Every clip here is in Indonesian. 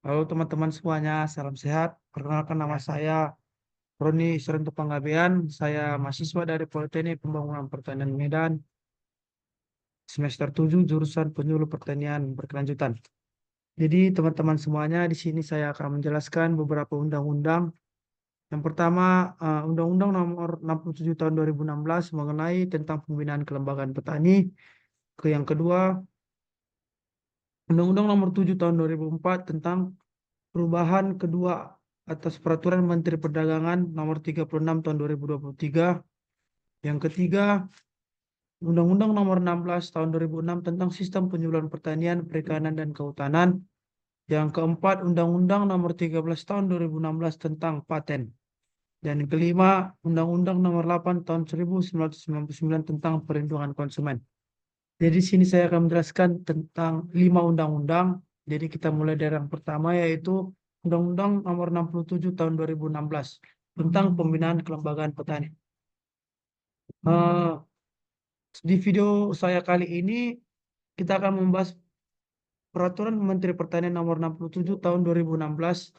Halo teman-teman semuanya, salam sehat. Perkenalkan nama saya Roni Serintu Panggabean. Saya mahasiswa dari Politeknik Pembangunan Pertanian Medan, semester 7 jurusan Penyuluh Pertanian Berkelanjutan. Jadi teman-teman semuanya, di sini saya akan menjelaskan beberapa undang-undang. Yang pertama, Undang-Undang Nomor 67 Tahun 2016 mengenai tentang pembinaan kelembagaan petani. Yang kedua, Undang-Undang Nomor 7 Tahun 2004 tentang perubahan kedua atas Peraturan Menteri Perdagangan Nomor 36 Tahun 2023. Yang ketiga, Undang-Undang Nomor 16 Tahun 2006 tentang Sistem Penyuluhan Pertanian, Perikanan, dan Kehutanan. Yang keempat, Undang-Undang Nomor 13 Tahun 2016 tentang Paten. Dan yang kelima, Undang-Undang Nomor 8 Tahun 1999 tentang Perlindungan Konsumen. Jadi di sini saya akan menjelaskan tentang 5 undang-undang. Jadi kita mulai dari yang pertama, yaitu Undang-Undang Nomor 67 Tahun 2016 tentang pembinaan kelembagaan petani. Eh, di video saya kali ini kita akan membahas Peraturan Menteri Pertanian Nomor 67 Tahun 2016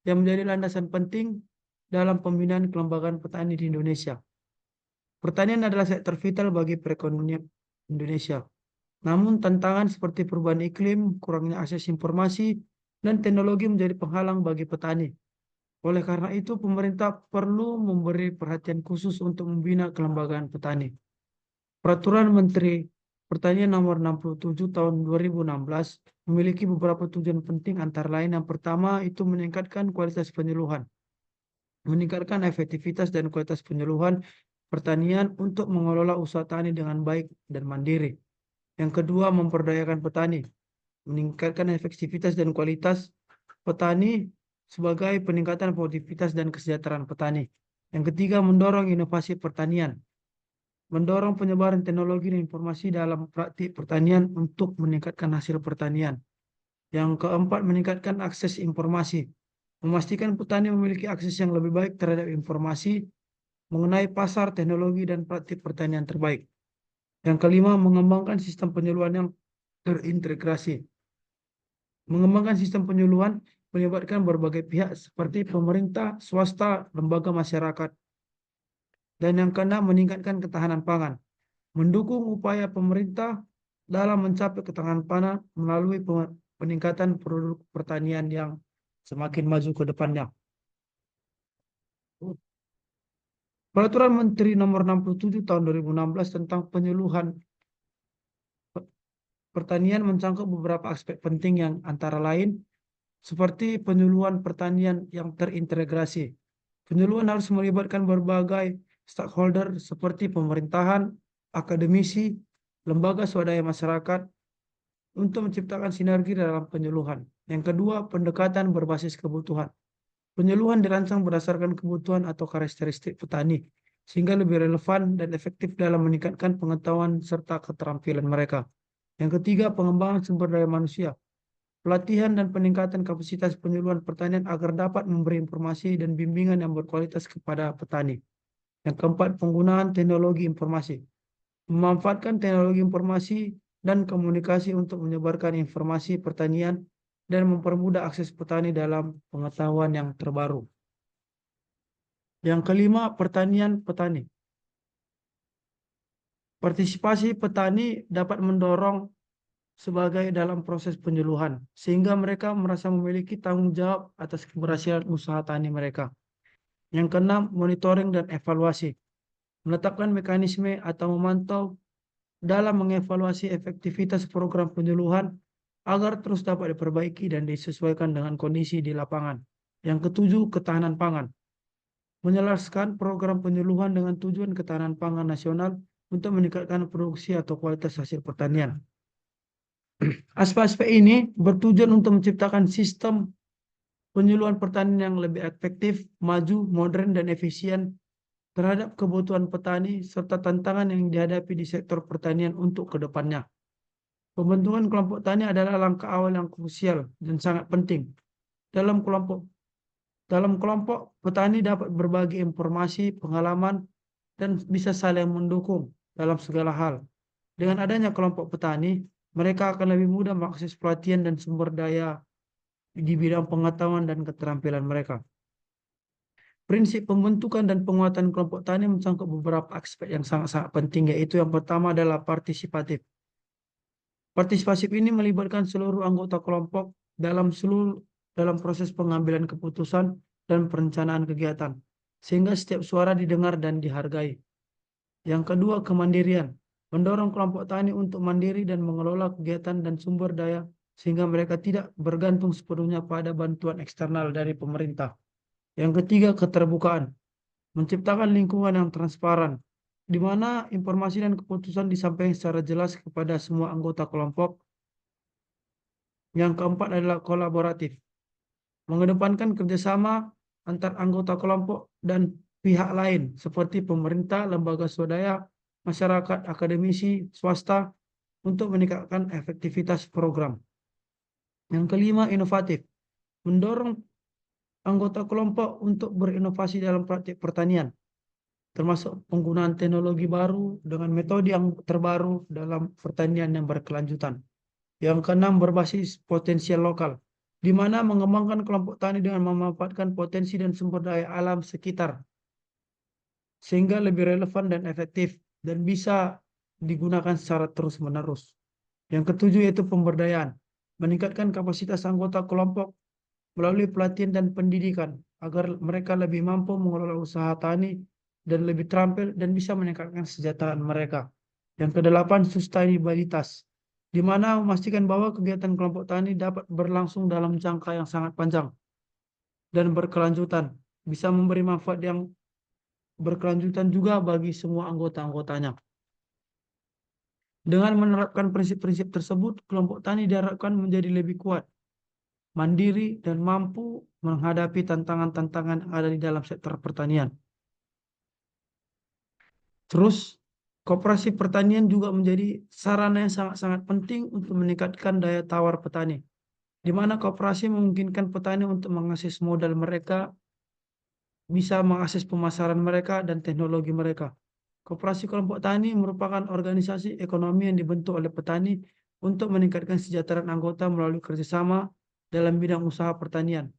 yang menjadi landasan penting dalam pembinaan kelembagaan petani di Indonesia. Pertanian adalah sektor vital bagi perekonomian Indonesia. Namun tantangan seperti perubahan iklim, kurangnya akses informasi, dan teknologi menjadi penghalang bagi petani. Oleh karena itu, pemerintah perlu memberi perhatian khusus untuk membina kelembagaan petani. Peraturan Menteri Pertanian Nomor 67 Tahun 2016 memiliki beberapa tujuan penting, antara lain yang pertama itu meningkatkan kualitas penyuluhan, meningkatkan efektivitas dan kualitas penyuluhan pertanian untuk mengelola usaha tani dengan baik dan mandiri. Yang kedua, memperdayakan petani, meningkatkan efektivitas dan kualitas petani sebagai peningkatan produktivitas dan kesejahteraan petani. Yang ketiga, mendorong inovasi pertanian, mendorong penyebaran teknologi dan informasi dalam praktik pertanian untuk meningkatkan hasil pertanian. Yang keempat, meningkatkan akses informasi, memastikan petani memiliki akses yang lebih baik terhadap informasi mengenai pasar, teknologi, dan praktik pertanian terbaik. Yang kelima, mengembangkan sistem penyuluhan yang terintegrasi. Mengembangkan sistem penyuluhan melibatkan berbagai pihak seperti pemerintah, swasta, lembaga masyarakat. Dan yang keenam, meningkatkan ketahanan pangan. Mendukung upaya pemerintah dalam mencapai ketahanan pangan melalui peningkatan produk pertanian yang semakin maju ke depannya. Peraturan Menteri Nomor 67 Tahun 2016 tentang penyuluhan pertanian mencangkup beberapa aspek penting yang antara lain seperti penyuluhan pertanian yang terintegrasi. Penyuluhan harus melibatkan berbagai stakeholder seperti pemerintahan, akademisi, lembaga swadaya masyarakat untuk menciptakan sinergi dalam penyuluhan. Yang kedua, pendekatan berbasis kebutuhan. Penyuluhan dirancang berdasarkan kebutuhan atau karakteristik petani, sehingga lebih relevan dan efektif dalam meningkatkan pengetahuan serta keterampilan mereka. Yang ketiga, pengembangan sumber daya manusia. Pelatihan dan peningkatan kapasitas penyuluhan pertanian agar dapat memberi informasi dan bimbingan yang berkualitas kepada petani. Yang keempat, penggunaan teknologi informasi. Memanfaatkan teknologi informasi dan komunikasi untuk menyebarkan informasi pertanian dan mempermudah akses petani dalam pengetahuan yang terbaru. Yang kelima, pertanian petani. Partisipasi petani dapat mendorong sebagai dalam proses penyuluhan, sehingga mereka merasa memiliki tanggung jawab atas keberhasilan usaha tani mereka. Yang keenam, monitoring dan evaluasi. Menetapkan mekanisme atau memantau dalam mengevaluasi efektivitas program penyuluhan agar terus dapat diperbaiki dan disesuaikan dengan kondisi di lapangan. Yang ketujuh, ketahanan pangan. Menyelaraskan program penyuluhan dengan tujuan ketahanan pangan nasional untuk meningkatkan produksi atau kualitas hasil pertanian. Aspek-aspek ini bertujuan untuk menciptakan sistem penyuluhan pertanian yang lebih efektif, maju, modern, dan efisien terhadap kebutuhan petani serta tantangan yang dihadapi di sektor pertanian untuk ke depannya. Pembentukan kelompok tani adalah langkah awal yang krusial dan sangat penting. Dalam kelompok petani dapat berbagi informasi, pengalaman, dan bisa saling mendukung dalam segala hal. Dengan adanya kelompok petani, mereka akan lebih mudah mengakses pelatihan dan sumber daya di bidang pengetahuan dan keterampilan mereka. Prinsip pembentukan dan penguatan kelompok tani mencangkup beberapa aspek yang sangat-sangat penting, yaitu yang pertama adalah partisipatif. Partisipasi ini melibatkan seluruh anggota kelompok dalam proses pengambilan keputusan dan perencanaan kegiatan, sehingga setiap suara didengar dan dihargai. Yang kedua, kemandirian. Mendorong kelompok tani untuk mandiri dan mengelola kegiatan dan sumber daya sehingga mereka tidak bergantung sepenuhnya pada bantuan eksternal dari pemerintah. Yang ketiga, keterbukaan. Menciptakan lingkungan yang transparan, di mana informasi dan keputusan disampaikan secara jelas kepada semua anggota kelompok. Yang keempat adalah kolaboratif. Mengedepankan kerjasama antar anggota kelompok dan pihak lain seperti pemerintah, lembaga swadaya, masyarakat, akademisi, swasta untuk meningkatkan efektivitas program. Yang kelima, inovatif. Mendorong anggota kelompok untuk berinovasi dalam praktik pertanian, termasuk penggunaan teknologi baru dengan metode yang terbaru dalam pertanian yang berkelanjutan. Yang keenam, berbasis potensial lokal, di mana mengembangkan kelompok tani dengan memanfaatkan potensi dan sumber daya alam sekitar, sehingga lebih relevan dan efektif, dan bisa digunakan secara terus-menerus. Yang ketujuh yaitu pemberdayaan, meningkatkan kapasitas anggota kelompok melalui pelatihan dan pendidikan, agar mereka lebih mampu mengelola usaha tani dan lebih terampil dan bisa meningkatkan kesejahteraan mereka. Yang kedelapan, sustainabilitas, di mana memastikan bahwa kegiatan kelompok tani dapat berlangsung dalam jangka yang sangat panjang dan berkelanjutan, bisa memberi manfaat yang berkelanjutan juga bagi semua anggota-anggotanya. Dengan menerapkan prinsip-prinsip tersebut, kelompok tani diharapkan menjadi lebih kuat, mandiri, dan mampu menghadapi tantangan-tantangan yang ada di dalam sektor pertanian. Terus, koperasi pertanian juga menjadi sarana yang sangat-sangat penting untuk meningkatkan daya tawar petani, di mana koperasi memungkinkan petani untuk mengakses modal mereka, bisa mengakses pemasaran mereka dan teknologi mereka. Koperasi kelompok tani merupakan organisasi ekonomi yang dibentuk oleh petani untuk meningkatkan kesejahteraan anggota melalui kerjasama dalam bidang usaha pertanian.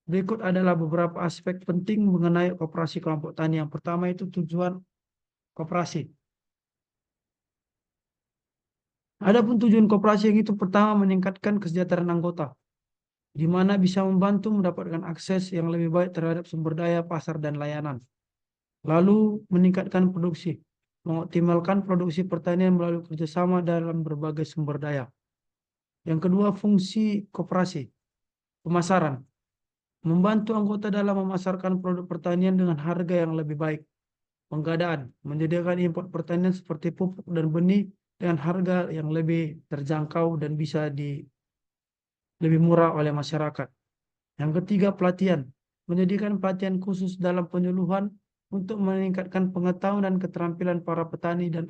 Berikut adalah beberapa aspek penting mengenai koperasi kelompok tani. Yang pertama itu tujuan koperasi. Adapun tujuan koperasi yang itu pertama meningkatkan kesejahteraan anggota, di mana bisa membantu mendapatkan akses yang lebih baik terhadap sumber daya, pasar, dan layanan. Lalu meningkatkan produksi, mengoptimalkan produksi pertanian melalui kerjasama dalam berbagai sumber daya. Yang kedua, fungsi koperasi, pemasaran, membantu anggota dalam memasarkan produk pertanian dengan harga yang lebih baik. Penggadaan, menyediakan impor pertanian seperti pupuk dan benih dengan harga yang lebih terjangkau dan bisa lebih murah oleh masyarakat. Yang ketiga, pelatihan, menyediakan pelatihan khusus dalam penyuluhan untuk meningkatkan pengetahuan dan keterampilan para petani dan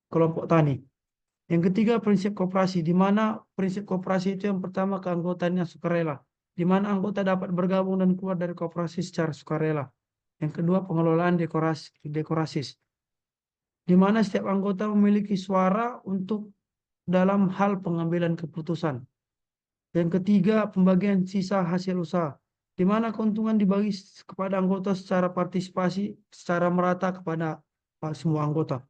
kelompok tani. Yang ketiga, prinsip koperasi, di mana prinsip koperasi itu yang pertama keanggotaan yang sukarela, di mana anggota dapat bergabung dan keluar dari koperasi secara sukarela. Yang kedua, pengelolaan dekorasis, di mana setiap anggota memiliki suara untuk dalam hal pengambilan keputusan. Yang ketiga, pembagian sisa hasil usaha, di mana keuntungan dibagi kepada anggota secara partisipasi secara merata kepada semua anggota.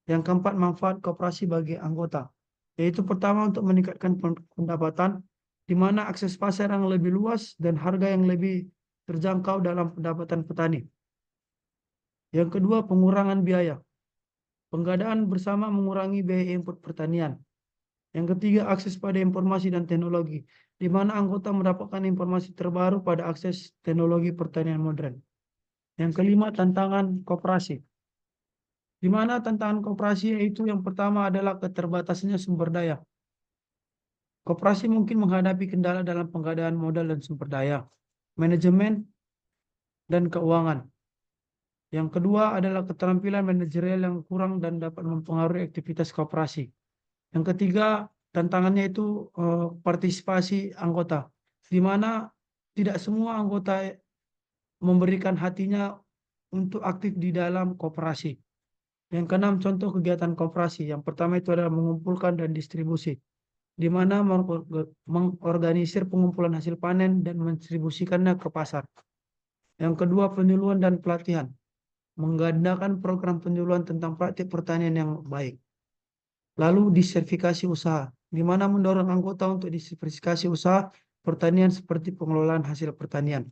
Yang keempat, manfaat koperasi bagi anggota, yaitu pertama untuk meningkatkan pendapatan, di mana akses pasar yang lebih luas dan harga yang lebih terjangkau dalam pendapatan petani. Yang kedua, pengurangan biaya. Penggadaan bersama mengurangi biaya input pertanian. Yang ketiga, akses pada informasi dan teknologi, di mana anggota mendapatkan informasi terbaru pada akses teknologi pertanian modern. Yang kelima, tantangan koperasi, di mana tantangan koperasi itu yang pertama adalah keterbatasannya sumber daya. Koperasi mungkin menghadapi kendala dalam pengadaan modal dan sumber daya, manajemen, dan keuangan. Yang kedua adalah keterampilan manajerial yang kurang dan dapat mempengaruhi aktivitas koperasi. Yang ketiga, tantangannya itu partisipasi anggota, di mana tidak semua anggota memberikan hatinya untuk aktif di dalam koperasi. Yang keenam, contoh kegiatan koperasi. Yang pertama itu adalah mengumpulkan dan distribusi. di mana mengorganisir pengumpulan hasil panen dan mendistribusikannya ke pasar. Yang kedua, penyuluhan dan pelatihan, menggandakan program penyuluhan tentang praktik pertanian yang baik. Lalu diversifikasi usaha, di mana mendorong anggota untuk diversifikasi usaha pertanian seperti pengelolaan hasil pertanian.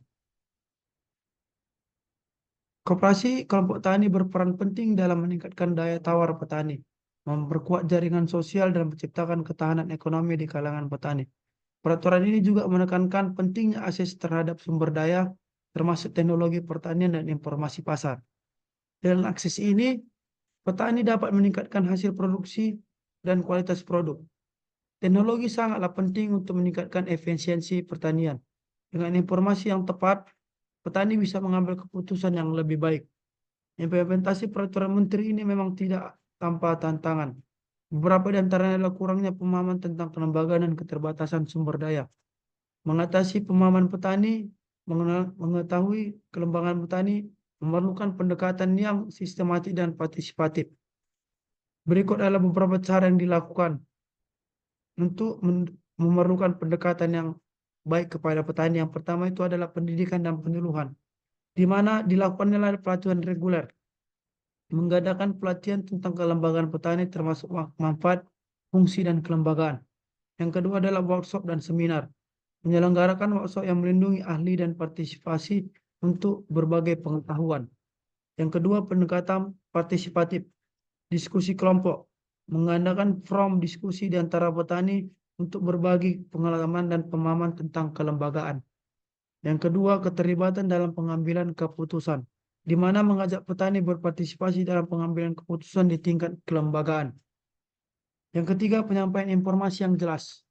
Koperasi kelompok tani berperan penting dalam meningkatkan daya tawar petani, memperkuat jaringan sosial dan menciptakan ketahanan ekonomi di kalangan petani. Peraturan ini juga menekankan pentingnya akses terhadap sumber daya, termasuk teknologi pertanian dan informasi pasar. Dengan akses ini, petani dapat meningkatkan hasil produksi dan kualitas produk. Teknologi sangatlah penting untuk meningkatkan efisiensi pertanian. Dengan informasi yang tepat, petani bisa mengambil keputusan yang lebih baik. Implementasi peraturan menteri ini memang tidak tanpa tantangan. Beberapa di antaranya adalah kurangnya pemahaman tentang kelembagaan dan keterbatasan sumber daya. Mengatasi pemahaman petani, mengetahui kelembagaan petani, memerlukan pendekatan yang sistematik dan partisipatif. Berikut adalah beberapa cara yang dilakukan untuk memerlukan pendekatan yang baik kepada petani. Yang pertama itu adalah pendidikan dan penyuluhan, di mana dilakukannya pelatihan reguler, mengadakan pelatihan tentang kelembagaan petani termasuk manfaat, fungsi, dan kelembagaan. Yang kedua adalah workshop dan seminar, menyelenggarakan workshop yang melindungi ahli dan partisipasi untuk berbagai pengetahuan. Yang kedua, pendekatan partisipatif, diskusi kelompok, mengadakan forum diskusi di antara petani untuk berbagi pengalaman dan pemahaman tentang kelembagaan. Yang kedua, keterlibatan dalam pengambilan keputusan, di mana mengajak petani berpartisipasi dalam pengambilan keputusan di tingkat kelembagaan. Yang ketiga, penyampaian informasi yang jelas,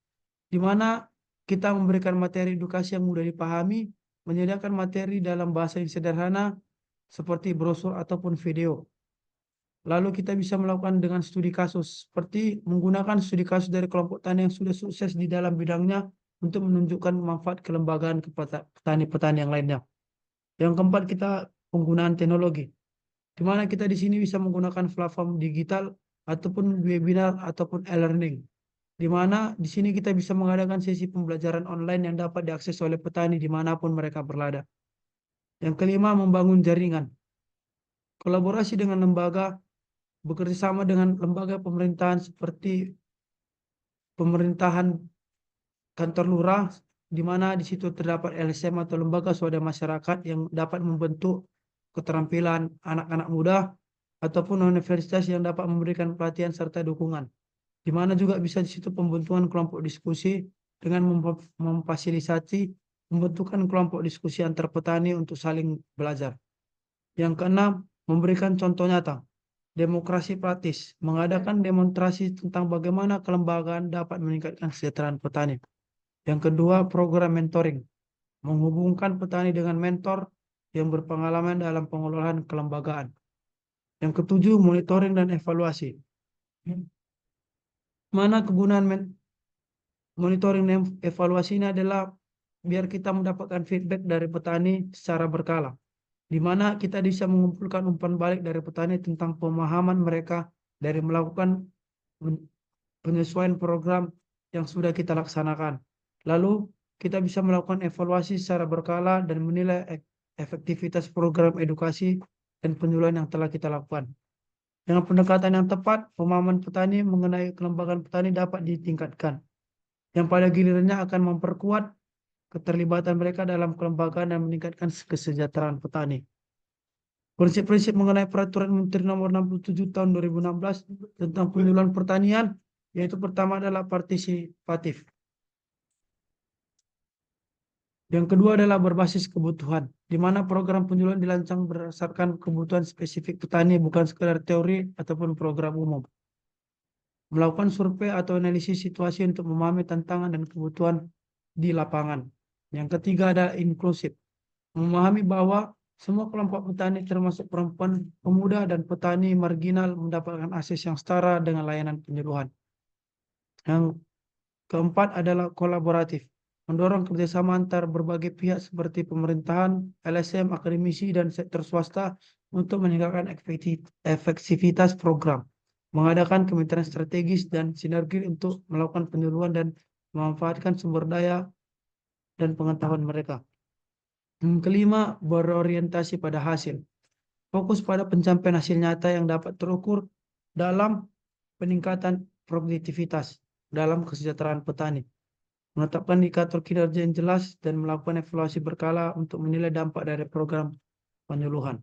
di mana kita memberikan materi edukasi yang mudah dipahami, menyediakan materi dalam bahasa yang sederhana seperti brosur ataupun video. Lalu kita bisa melakukan dengan studi kasus, seperti menggunakan studi kasus dari kelompok tani yang sudah sukses di dalam bidangnya untuk menunjukkan manfaat kelembagaan kepada petani-petani yang lainnya. Yang keempat, kita penggunaan teknologi, di mana kita di sini bisa menggunakan platform digital ataupun webinar ataupun e-learning, di mana di sini kita bisa mengadakan sesi pembelajaran online yang dapat diakses oleh petani dimanapun mereka berada. Yang kelima, membangun jaringan, kolaborasi dengan lembaga, bekerja sama dengan lembaga pemerintahan seperti pemerintahan kantor lurah, di mana di situ terdapat LSM atau lembaga swadaya masyarakat yang dapat membentuk keterampilan anak-anak muda, ataupun universitas yang dapat memberikan pelatihan serta dukungan, di mana juga bisa di situ pembentukan kelompok diskusi dengan memfasilitasi pembentukan kelompok diskusi antar petani untuk saling belajar. Yang keenam, memberikan contoh nyata, demokrasi praktis, mengadakan demonstrasi tentang bagaimana kelembagaan dapat meningkatkan kesejahteraan petani. Yang kedua, program mentoring, menghubungkan petani dengan mentor yang berpengalaman dalam pengelolaan kelembagaan. Yang ketujuh, monitoring dan evaluasi. Mana kegunaan monitoring dan evaluasi ini adalah biar kita mendapatkan feedback dari petani secara berkala, di mana kita bisa mengumpulkan umpan balik dari petani tentang pemahaman mereka dari melakukan penyesuaian program yang sudah kita laksanakan. Lalu kita bisa melakukan evaluasi secara berkala dan menilai efektivitas program edukasi dan penyuluhan yang telah kita lakukan. Dengan pendekatan yang tepat, pemahaman petani mengenai kelembagaan petani dapat ditingkatkan, yang pada gilirannya akan memperkuat keterlibatan mereka dalam kelembagaan dan meningkatkan kesejahteraan petani. Prinsip-prinsip mengenai Peraturan Menteri Nomor 67 Tahun 2016 tentang penyuluhan pertanian, yaitu pertama adalah partisipatif. Yang kedua adalah berbasis kebutuhan, di mana program penyuluhan dirancang berdasarkan kebutuhan spesifik petani, bukan sekedar teori ataupun program umum. Melakukan survei atau analisis situasi untuk memahami tantangan dan kebutuhan di lapangan. Yang ketiga adalah inklusif, memahami bahwa semua kelompok petani termasuk perempuan, pemuda, dan petani marginal mendapatkan akses yang setara dengan layanan penyuluhan. Yang keempat adalah kolaboratif, mendorong kerjasama antar berbagai pihak seperti pemerintahan, LSM, akademisi, dan sektor swasta untuk meningkatkan efektivitas program. mengadakan kemitraan strategis dan sinergi untuk melakukan penyuluhan dan memanfaatkan sumber daya dan pengetahuan mereka. Yang kelima, berorientasi pada hasil. Fokus pada pencapaian hasil nyata yang dapat terukur dalam peningkatan produktivitas dalam kesejahteraan petani. Menetapkan indikator kinerja yang jelas dan melakukan evaluasi berkala untuk menilai dampak dari program penyuluhan.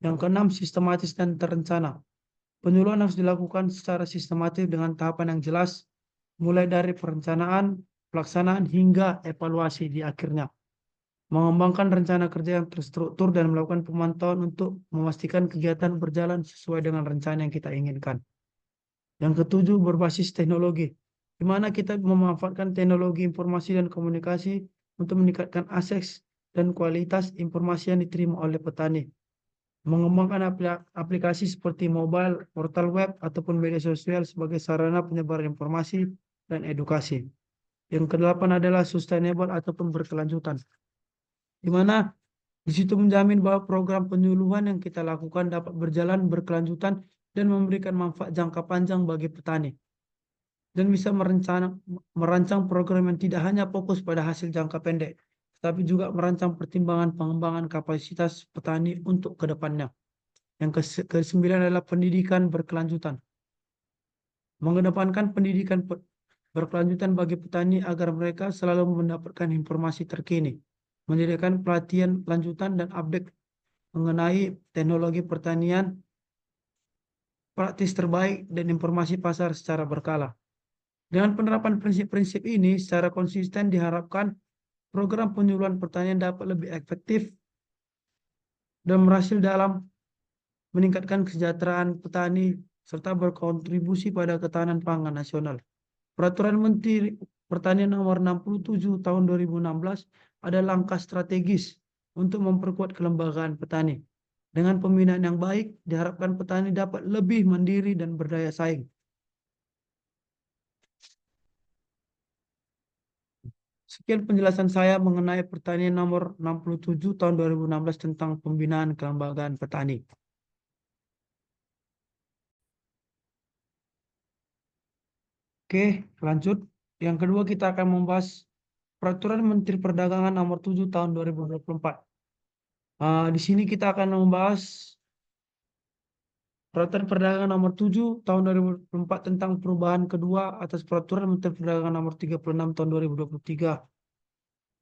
Yang keenam, sistematis dan terencana. Penyuluhan harus dilakukan secara sistematis dengan tahapan yang jelas, mulai dari perencanaan, pelaksanaan, hingga evaluasi di akhirnya. Mengembangkan rencana kerja yang terstruktur dan melakukan pemantauan untuk memastikan kegiatan berjalan sesuai dengan rencana yang kita inginkan. Yang ketujuh, berbasis teknologi, di mana kita memanfaatkan teknologi informasi dan komunikasi untuk meningkatkan akses dan kualitas informasi yang diterima oleh petani. Mengembangkan aplikasi seperti mobile, portal web, ataupun media sosial sebagai sarana penyebar informasi dan edukasi. Yang kedelapan adalah sustainable ataupun berkelanjutan, di mana di situ menjamin bahwa program penyuluhan yang kita lakukan dapat berjalan berkelanjutan dan memberikan manfaat jangka panjang bagi petani. Dan bisa merancang program yang tidak hanya fokus pada hasil jangka pendek, tapi juga merancang pertimbangan pengembangan kapasitas petani untuk ke depannya. Yang kesembilan adalah pendidikan berkelanjutan. Mengedepankan pendidikan berkelanjutan bagi petani agar mereka selalu mendapatkan informasi terkini, menyediakan pelatihan lanjutan dan update mengenai teknologi pertanian, praktis terbaik, dan informasi pasar secara berkala. Dengan penerapan prinsip-prinsip ini secara konsisten diharapkan program penyuluhan pertanian dapat lebih efektif dan berhasil dalam meningkatkan kesejahteraan petani serta berkontribusi pada ketahanan pangan nasional. Peraturan Menteri Pertanian Nomor 67 Tahun 2016 ada langkah strategis untuk memperkuat kelembagaan petani. Dengan pembinaan yang baik, diharapkan petani dapat lebih mandiri dan berdaya saing. Sekian penjelasan saya mengenai Pertanian Nomor 67 Tahun 2016 tentang pembinaan kelembagaan petani. Oke, lanjut. Yang kedua kita akan membahas Peraturan Menteri Perdagangan Nomor 7 Tahun 2024. Di sini kita akan membahas Peraturan Perdagangan Nomor 7 Tahun 2024 tentang perubahan kedua atas Peraturan Menteri Perdagangan Nomor 36 Tahun 2023.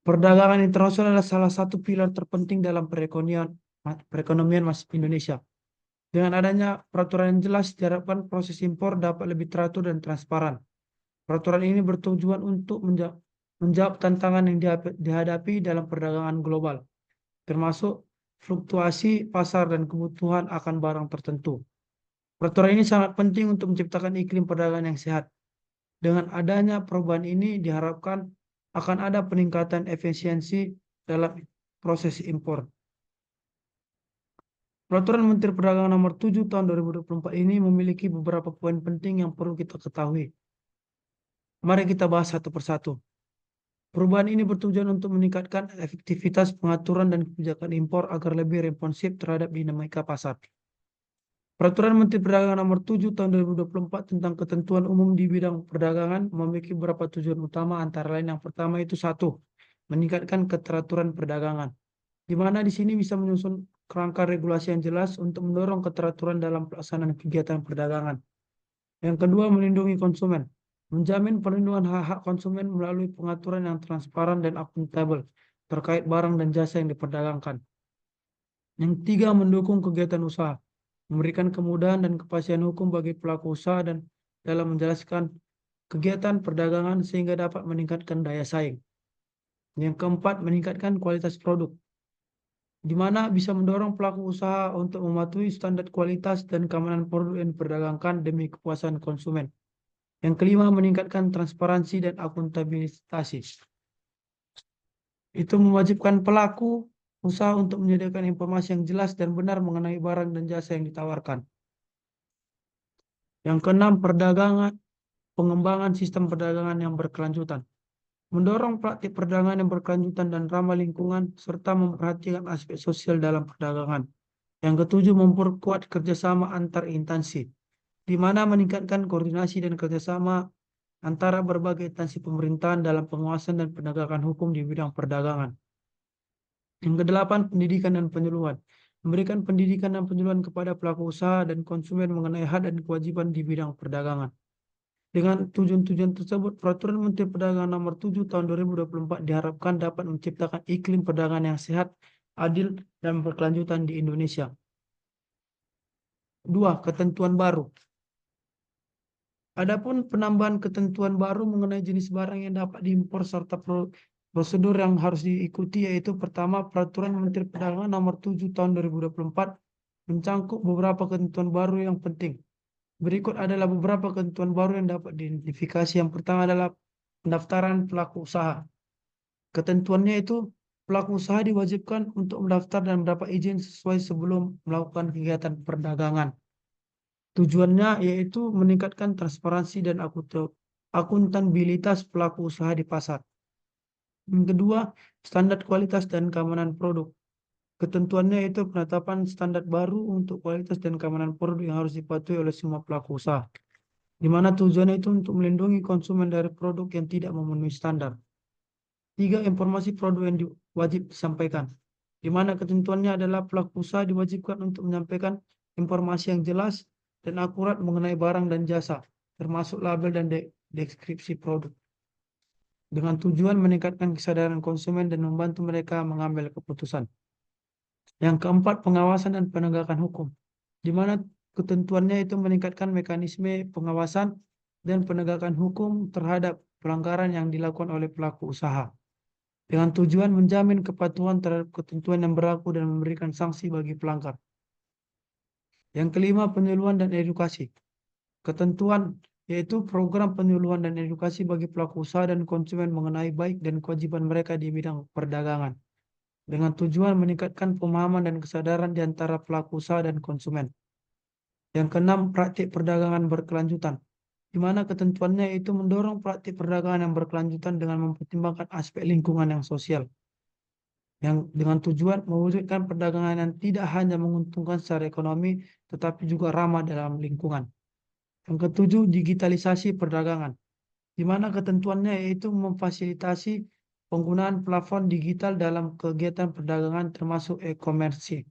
Perdagangan internasional adalah salah satu pilar terpenting dalam perekonomian Indonesia. Dengan adanya peraturan yang jelas, diharapkan proses impor dapat lebih teratur dan transparan. Peraturan ini bertujuan untuk menjawab tantangan yang dihadapi dalam perdagangan global, termasuk fluktuasi pasar dan kebutuhan akan barang tertentu. Peraturan ini sangat penting untuk menciptakan iklim perdagangan yang sehat. Dengan adanya perubahan ini diharapkan akan ada peningkatan efisiensi dalam proses impor. Peraturan Menteri Perdagangan Nomor 7 Tahun 2024 ini memiliki beberapa poin penting yang perlu kita ketahui. Mari kita bahas satu persatu. Perubahan ini bertujuan untuk meningkatkan efektivitas pengaturan dan kebijakan impor agar lebih responsif terhadap dinamika pasar. Peraturan Menteri Perdagangan Nomor 7 Tahun 2024 tentang ketentuan umum di bidang perdagangan memiliki beberapa tujuan utama, antara lain yang pertama itu satu, meningkatkan keteraturan perdagangan, di mana di sini bisa menyusun kerangka regulasi yang jelas untuk mendorong keteraturan dalam pelaksanaan kegiatan perdagangan. Yang kedua, melindungi konsumen, menjamin perlindungan hak-hak konsumen melalui pengaturan yang transparan dan akuntabel terkait barang dan jasa yang diperdagangkan. Yang tiga, mendukung kegiatan usaha, memberikan kemudahan dan kepastian hukum bagi pelaku usaha dan dalam menjelaskan kegiatan perdagangan sehingga dapat meningkatkan daya saing. Yang keempat, meningkatkan kualitas produk, di mana bisa mendorong pelaku usaha untuk mematuhi standar kualitas dan keamanan produk yang diperdagangkan demi kepuasan konsumen. Yang kelima, meningkatkan transparansi dan akuntabilitas. Itu mewajibkan pelaku usaha untuk menyediakan informasi yang jelas dan benar mengenai barang dan jasa yang ditawarkan. Yang keenam, pengembangan sistem perdagangan yang berkelanjutan. Mendorong praktik perdagangan yang berkelanjutan dan ramah lingkungan, serta memperhatikan aspek sosial dalam perdagangan. Yang ketujuh, memperkuat kerjasama antar instansi, di mana meningkatkan koordinasi dan kerjasama antara berbagai instansi pemerintahan dalam pengawasan dan penegakan hukum di bidang perdagangan. Yang kedelapan, pendidikan dan penyuluhan. Memberikan pendidikan dan penyuluhan kepada pelaku usaha dan konsumen mengenai hak dan kewajiban di bidang perdagangan. Dengan tujuan-tujuan tersebut, Peraturan Menteri Perdagangan Nomor 7 Tahun 2024 diharapkan dapat menciptakan iklim perdagangan yang sehat, adil, dan berkelanjutan di Indonesia. 2. Ketentuan baru. Adapun penambahan ketentuan baru mengenai jenis barang yang dapat diimpor serta prosedur yang harus diikuti, yaitu pertama, Peraturan Menteri Perdagangan Nomor 7 Tahun 2024 mencangkup beberapa ketentuan baru yang penting. Berikut adalah beberapa ketentuan baru yang dapat diidentifikasi. Yang pertama adalah pendaftaran pelaku usaha. Ketentuannya itu pelaku usaha diwajibkan untuk mendaftar dan mendapat izin sesuai sebelum melakukan kegiatan perdagangan. Tujuannya yaitu meningkatkan transparansi dan akuntabilitas pelaku usaha di pasar. Yang kedua, standar kualitas dan keamanan produk. Ketentuannya itu penetapan standar baru untuk kualitas dan keamanan produk yang harus dipatuhi oleh semua pelaku usaha, di mana tujuannya itu untuk melindungi konsumen dari produk yang tidak memenuhi standar. 3. Informasi produk yang wajib disampaikan, di mana ketentuannya adalah pelaku usaha diwajibkan untuk menyampaikan informasi yang jelas dan akurat mengenai barang dan jasa, termasuk label dan deskripsi produk, dengan tujuan meningkatkan kesadaran konsumen dan membantu mereka mengambil keputusan. Yang keempat, pengawasan dan penegakan hukum, di mana ketentuannya itu meningkatkan mekanisme pengawasan dan penegakan hukum terhadap pelanggaran yang dilakukan oleh pelaku usaha, dengan tujuan menjamin kepatuhan terhadap ketentuan yang berlaku dan memberikan sanksi bagi pelanggar. Yang kelima, penyuluhan dan edukasi. Ketentuan yaitu program penyuluhan dan edukasi bagi pelaku usaha dan konsumen mengenai baik dan kewajiban mereka di bidang perdagangan, dengan tujuan meningkatkan pemahaman dan kesadaran di antara pelaku usaha dan konsumen. Yang keenam, praktik perdagangan berkelanjutan, di mana ketentuannya itu mendorong praktik perdagangan yang berkelanjutan dengan mempertimbangkan aspek lingkungan yang sosial, yang dengan tujuan mewujudkan perdagangan yang tidak hanya menguntungkan secara ekonomi, tetapi juga ramah dalam lingkungan. Yang ketujuh, digitalisasi perdagangan, di mana ketentuannya yaitu memfasilitasi penggunaan platform digital dalam kegiatan perdagangan termasuk e-commerce,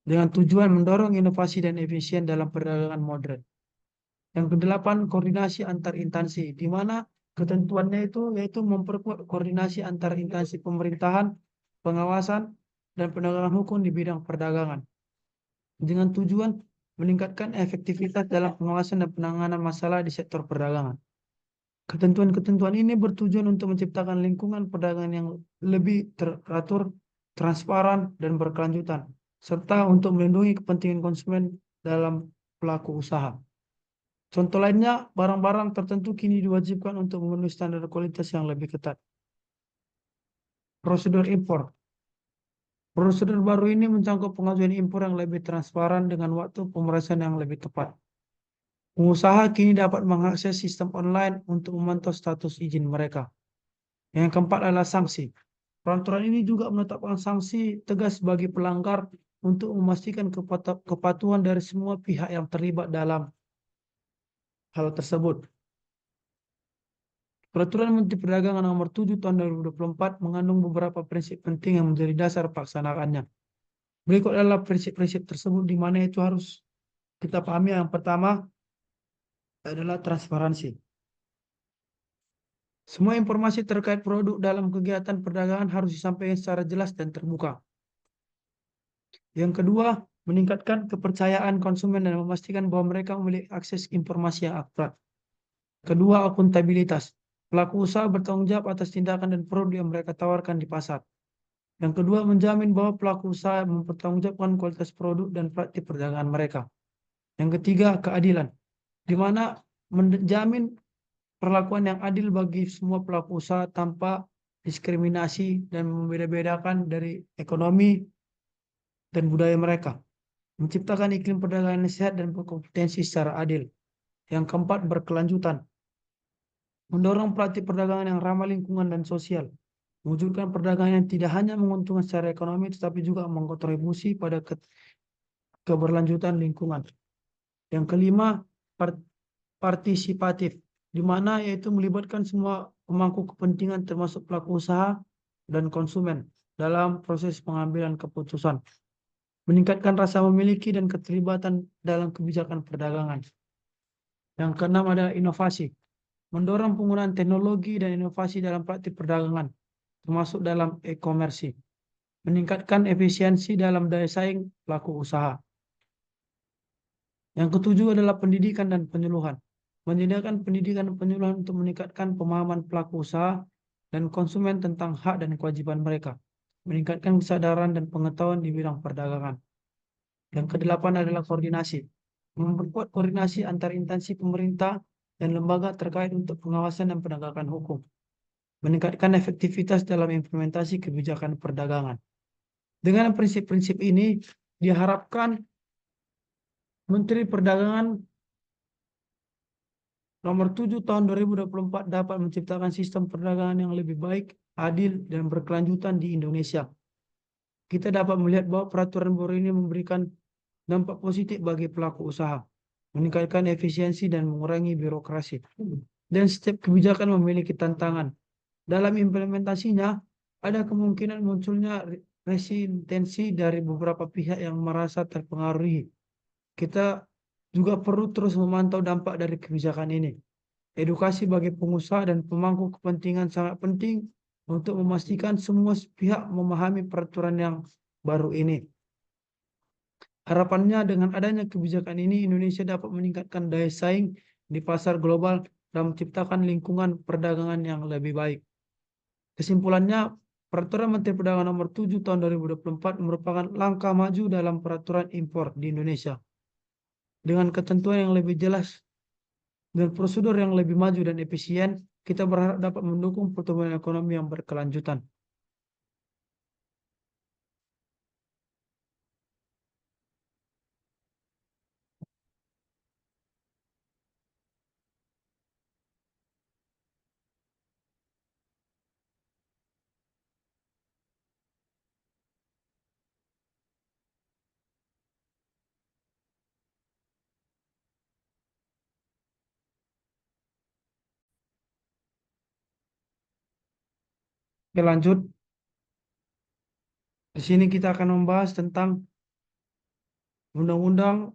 dengan tujuan mendorong inovasi dan efisien dalam perdagangan modern. Yang kedelapan, koordinasi antar instansi, di mana ketentuannya itu yaitu memperkuat koordinasi antar instansi pemerintahan, pengawasan, dan penegakan hukum di bidang perdagangan, dengan tujuan meningkatkan efektivitas dalam pengawasan dan penanganan masalah di sektor perdagangan. Ketentuan-ketentuan ini bertujuan untuk menciptakan lingkungan perdagangan yang lebih teratur, transparan, dan berkelanjutan, serta untuk melindungi kepentingan konsumen dalam pelaku usaha. Contoh lainnya, barang-barang tertentu kini diwajibkan untuk memenuhi standar kualitas yang lebih ketat. Prosedur impor. Prosedur baru ini mencangkup pengajuan impor yang lebih transparan dengan waktu pemeriksaan yang lebih tepat. Pengusaha kini dapat mengakses sistem online untuk memantau status izin mereka. Yang keempat adalah sanksi. Peraturan ini juga menetapkan sanksi tegas bagi pelanggar untuk memastikan kepatuhan dari semua pihak yang terlibat dalam hal tersebut. Peraturan Menteri Perdagangan Nomor 7 Tahun 2024 mengandung beberapa prinsip penting yang menjadi dasar pelaksanaannya. Berikut adalah prinsip-prinsip tersebut, di mana itu harus kita pahami. Yang pertama adalah transparansi. Semua informasi terkait produk dalam kegiatan perdagangan harus disampaikan secara jelas dan terbuka. Yang kedua, meningkatkan kepercayaan konsumen dan memastikan bahwa mereka memiliki akses informasi yang akurat. Kedua, akuntabilitas. Pelaku usaha bertanggung jawab atas tindakan dan produk yang mereka tawarkan di pasar. Yang kedua, menjamin bahwa pelaku usaha mempertanggungjawabkan kualitas produk dan praktik perdagangan mereka. Yang ketiga, keadilan, di mana menjamin perlakuan yang adil bagi semua pelaku usaha tanpa diskriminasi dan membeda-bedakan dari ekonomi dan budaya mereka. Menciptakan iklim perdagangan yang sehat dan berkompetensi secara adil. Yang keempat, berkelanjutan. Mendorong praktik perdagangan yang ramah lingkungan dan sosial. Mewujudkan perdagangan yang tidak hanya menguntungkan secara ekonomi, tetapi juga mengkontribusi pada keberlanjutan lingkungan. Yang kelima, par- partisipatif, di mana yaitu melibatkan semua pemangku kepentingan termasuk pelaku usaha dan konsumen dalam proses pengambilan keputusan, meningkatkan rasa memiliki dan keterlibatan dalam kebijakan perdagangan. Yang keenam adalah inovasi, mendorong penggunaan teknologi dan inovasi dalam praktik perdagangan, termasuk dalam e-commerce, meningkatkan efisiensi dalam daya saing pelaku usaha. Yang ketujuh adalah pendidikan dan penyuluhan, menyediakan pendidikan dan penyuluhan untuk meningkatkan pemahaman pelaku usaha dan konsumen tentang hak dan kewajiban mereka, meningkatkan kesadaran dan pengetahuan di bidang perdagangan. Yang kedelapan adalah koordinasi, memperkuat koordinasi antar instansi pemerintah dan lembaga terkait untuk pengawasan dan penegakan hukum, meningkatkan efektivitas dalam implementasi kebijakan perdagangan. Dengan prinsip-prinsip ini, diharapkan Menteri Perdagangan Nomor 7 tahun 2024 dapat menciptakan sistem perdagangan yang lebih baik, adil, dan berkelanjutan di Indonesia. Kita dapat melihat bahwa peraturan baru ini memberikan dampak positif bagi pelaku usaha, meningkatkan efisiensi dan mengurangi birokrasi. Dan setiap kebijakan memiliki tantangan. Dalam implementasinya, ada kemungkinan munculnya resistensi dari beberapa pihak yang merasa terpengaruhi. Kita juga perlu terus memantau dampak dari kebijakan ini. Edukasi bagi pengusaha dan pemangku kepentingan sangat penting untuk memastikan semua pihak memahami peraturan yang baru ini. Harapannya dengan adanya kebijakan ini, Indonesia dapat meningkatkan daya saing di pasar global dan menciptakan lingkungan perdagangan yang lebih baik. Kesimpulannya, Peraturan Menteri Perdagangan Nomor 7 Tahun 2024 merupakan langkah maju dalam peraturan impor di Indonesia. Dengan ketentuan yang lebih jelas dan prosedur yang lebih maju dan efisien, kita berharap dapat mendukung pertumbuhan ekonomi yang berkelanjutan. Oke, lanjut. Di sini kita akan membahas tentang Undang-Undang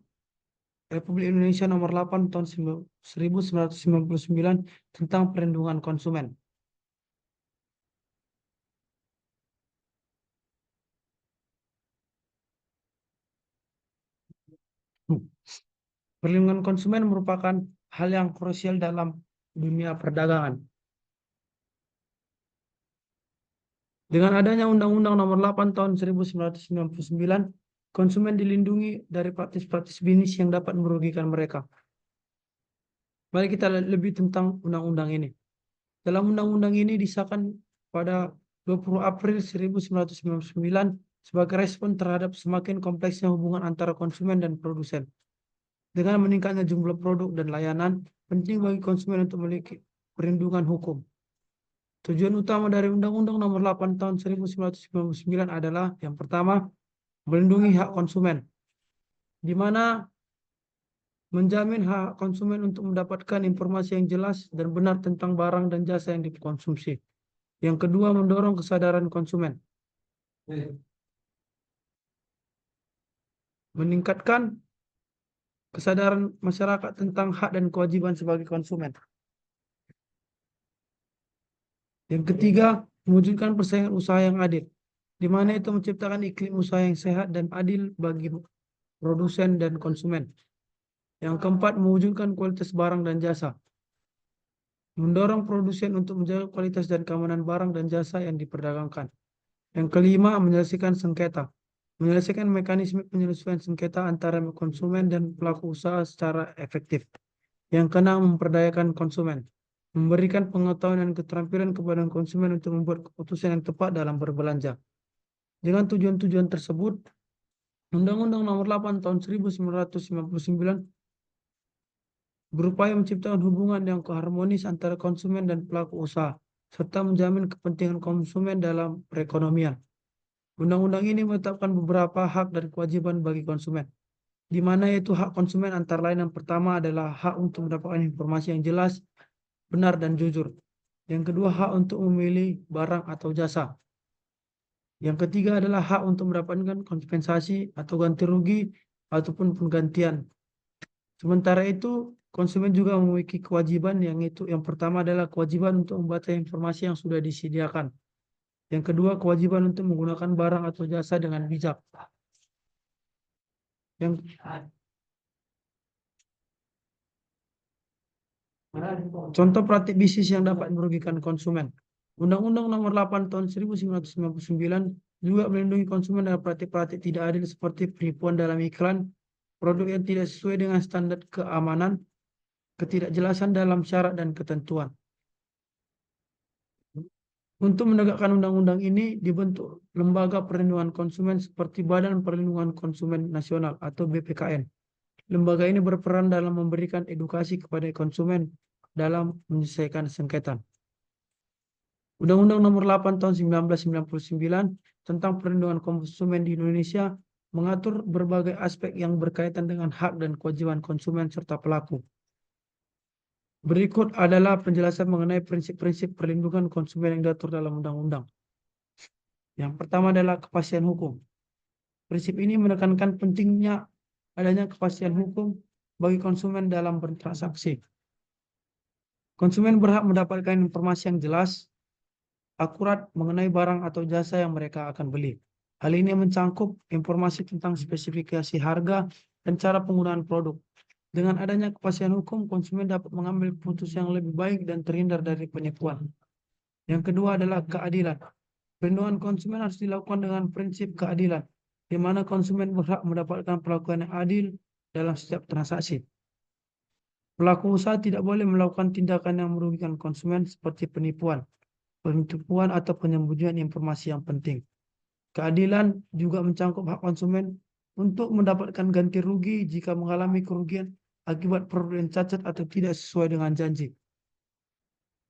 Republik Indonesia Nomor 8 Tahun 1999 tentang perlindungan konsumen. Perlindungan konsumen merupakan hal yang krusial dalam dunia perdagangan. Dengan adanya Undang-Undang Nomor 8 Tahun 1999, konsumen dilindungi dari praktis-praktis bisnis yang dapat merugikan mereka. Mari kita lihat lebih tentang undang-undang ini. Dalam undang-undang ini disahkan pada 20 April 1999 sebagai respon terhadap semakin kompleksnya hubungan antara konsumen dan produsen. Dengan meningkatnya jumlah produk dan layanan, penting bagi konsumen untuk memiliki perlindungan hukum. Tujuan utama dari Undang-Undang Nomor 8 Tahun 1999 adalah yang pertama, melindungi hak konsumen, di mana menjamin hak konsumen untuk mendapatkan informasi yang jelas dan benar tentang barang dan jasa yang dikonsumsi. Yang kedua, mendorong kesadaran konsumen, meningkatkan kesadaran masyarakat tentang hak dan kewajiban sebagai konsumen. Yang ketiga, mewujudkan persaingan usaha yang adil, di mana itu menciptakan iklim usaha yang sehat dan adil bagi produsen dan konsumen. Yang keempat, mewujudkan kualitas barang dan jasa, mendorong produsen untuk menjaga kualitas dan keamanan barang dan jasa yang diperdagangkan. Yang kelima, menyelesaikan sengketa, menyelesaikan mekanisme penyelesaian sengketa antara konsumen dan pelaku usaha secara efektif. Yang keenam, memperdayakan konsumen, memberikan pengetahuan dan keterampilan kepada konsumen untuk membuat keputusan yang tepat dalam berbelanja. Dengan tujuan-tujuan tersebut, Undang-Undang Nomor 8 Tahun 1999 berupaya menciptakan hubungan yang harmonis antara konsumen dan pelaku usaha, serta menjamin kepentingan konsumen dalam perekonomian. Undang-undang ini menetapkan beberapa hak dan kewajiban bagi konsumen, di mana yaitu hak konsumen antara lain yang pertama adalah hak untuk mendapatkan informasi yang jelas, benar, dan jujur. Yang kedua, hak untuk memilih barang atau jasa. Yang ketiga adalah hak untuk mendapatkan kompensasi atau ganti rugi ataupun penggantian. Sementara itu, konsumen juga memiliki kewajiban yang itu yang pertama adalah kewajiban untuk membaca informasi yang sudah disediakan. Yang kedua, kewajiban untuk menggunakan barang atau jasa dengan bijak. Yang contoh praktik bisnis yang dapat merugikan konsumen. Undang-Undang Nomor 8 Tahun 1999 juga melindungi konsumen dari praktik-praktik tidak adil seperti penipuan dalam iklan, produk yang tidak sesuai dengan standar keamanan, ketidakjelasan dalam syarat dan ketentuan. Untuk menegakkan undang-undang ini dibentuk Lembaga Perlindungan Konsumen seperti Badan Perlindungan Konsumen Nasional atau BPKN. Lembaga ini berperan dalam memberikan edukasi kepada konsumen dalam menyelesaikan sengketa. Undang-Undang Nomor 8 Tahun 1999 tentang perlindungan konsumen di Indonesia mengatur berbagai aspek yang berkaitan dengan hak dan kewajiban konsumen serta pelaku. Berikut adalah penjelasan mengenai prinsip-prinsip perlindungan konsumen yang diatur dalam undang-undang. Yang pertama adalah kepastian hukum. Prinsip ini menekankan pentingnya adanya kepastian hukum bagi konsumen dalam bertransaksi. Konsumen berhak mendapatkan informasi yang jelas, akurat mengenai barang atau jasa yang mereka akan beli. Hal ini mencakup informasi tentang spesifikasi harga dan cara penggunaan produk. Dengan adanya kepastian hukum, konsumen dapat mengambil keputusan yang lebih baik dan terhindar dari penipuan. Yang kedua adalah keadilan. Perlindungan konsumen harus dilakukan dengan prinsip keadilan, di mana konsumen berhak mendapatkan perlakuan yang adil dalam setiap transaksi. Pelaku usaha tidak boleh melakukan tindakan yang merugikan konsumen seperti penipuan atau penyembunyian informasi yang penting. Keadilan juga mencakup hak konsumen untuk mendapatkan ganti rugi jika mengalami kerugian akibat produk yang cacat atau tidak sesuai dengan janji.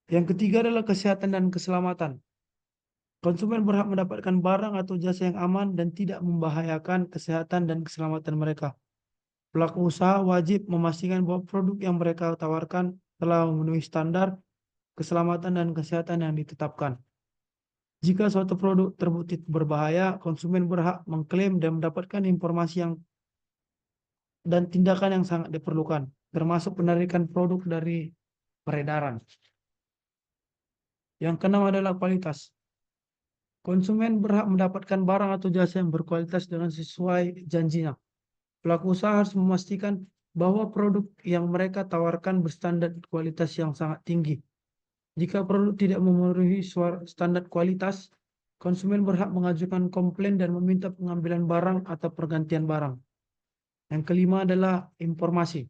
Yang ketiga adalah kesehatan dan keselamatan. Konsumen berhak mendapatkan barang atau jasa yang aman dan tidak membahayakan kesehatan dan keselamatan mereka. Pelaku usaha wajib memastikan bahwa produk yang mereka tawarkan telah memenuhi standar keselamatan dan kesehatan yang ditetapkan. Jika suatu produk terbukti berbahaya, konsumen berhak mengklaim dan mendapatkan informasi dan tindakan yang sangat diperlukan, termasuk penarikan produk dari peredaran. Yang keenam adalah kualitas. Konsumen berhak mendapatkan barang atau jasa yang berkualitas dengan sesuai janjinya. Pelaku usaha harus memastikan bahwa produk yang mereka tawarkan berstandar kualitas yang sangat tinggi. Jika produk tidak memenuhi standar kualitas, konsumen berhak mengajukan komplain dan meminta pengambilan barang atau pergantian barang. Yang kelima adalah informasi.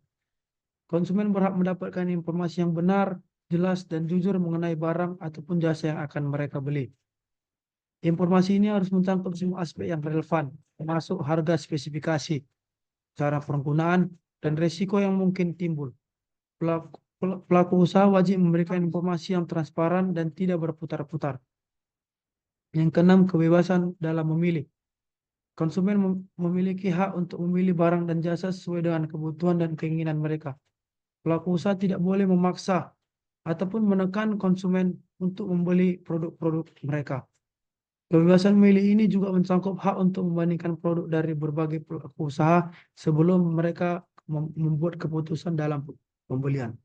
Konsumen berhak mendapatkan informasi yang benar, jelas, dan jujur mengenai barang ataupun jasa yang akan mereka beli. Informasi ini harus mencakup semua aspek yang relevan, termasuk harga, spesifikasi, cara penggunaan, dan risiko yang mungkin timbul. Pelaku usaha wajib memberikan informasi yang transparan dan tidak berputar-putar. Yang keenam, kebebasan dalam memilih. Konsumen memiliki hak untuk memilih barang dan jasa sesuai dengan kebutuhan dan keinginan mereka. Pelaku usaha tidak boleh memaksa ataupun menekan konsumen untuk membeli produk-produk mereka. Kebebasan memilih ini juga mencakup hak untuk membandingkan produk dari berbagai pelaku usaha sebelum mereka membuat keputusan dalam pembelian.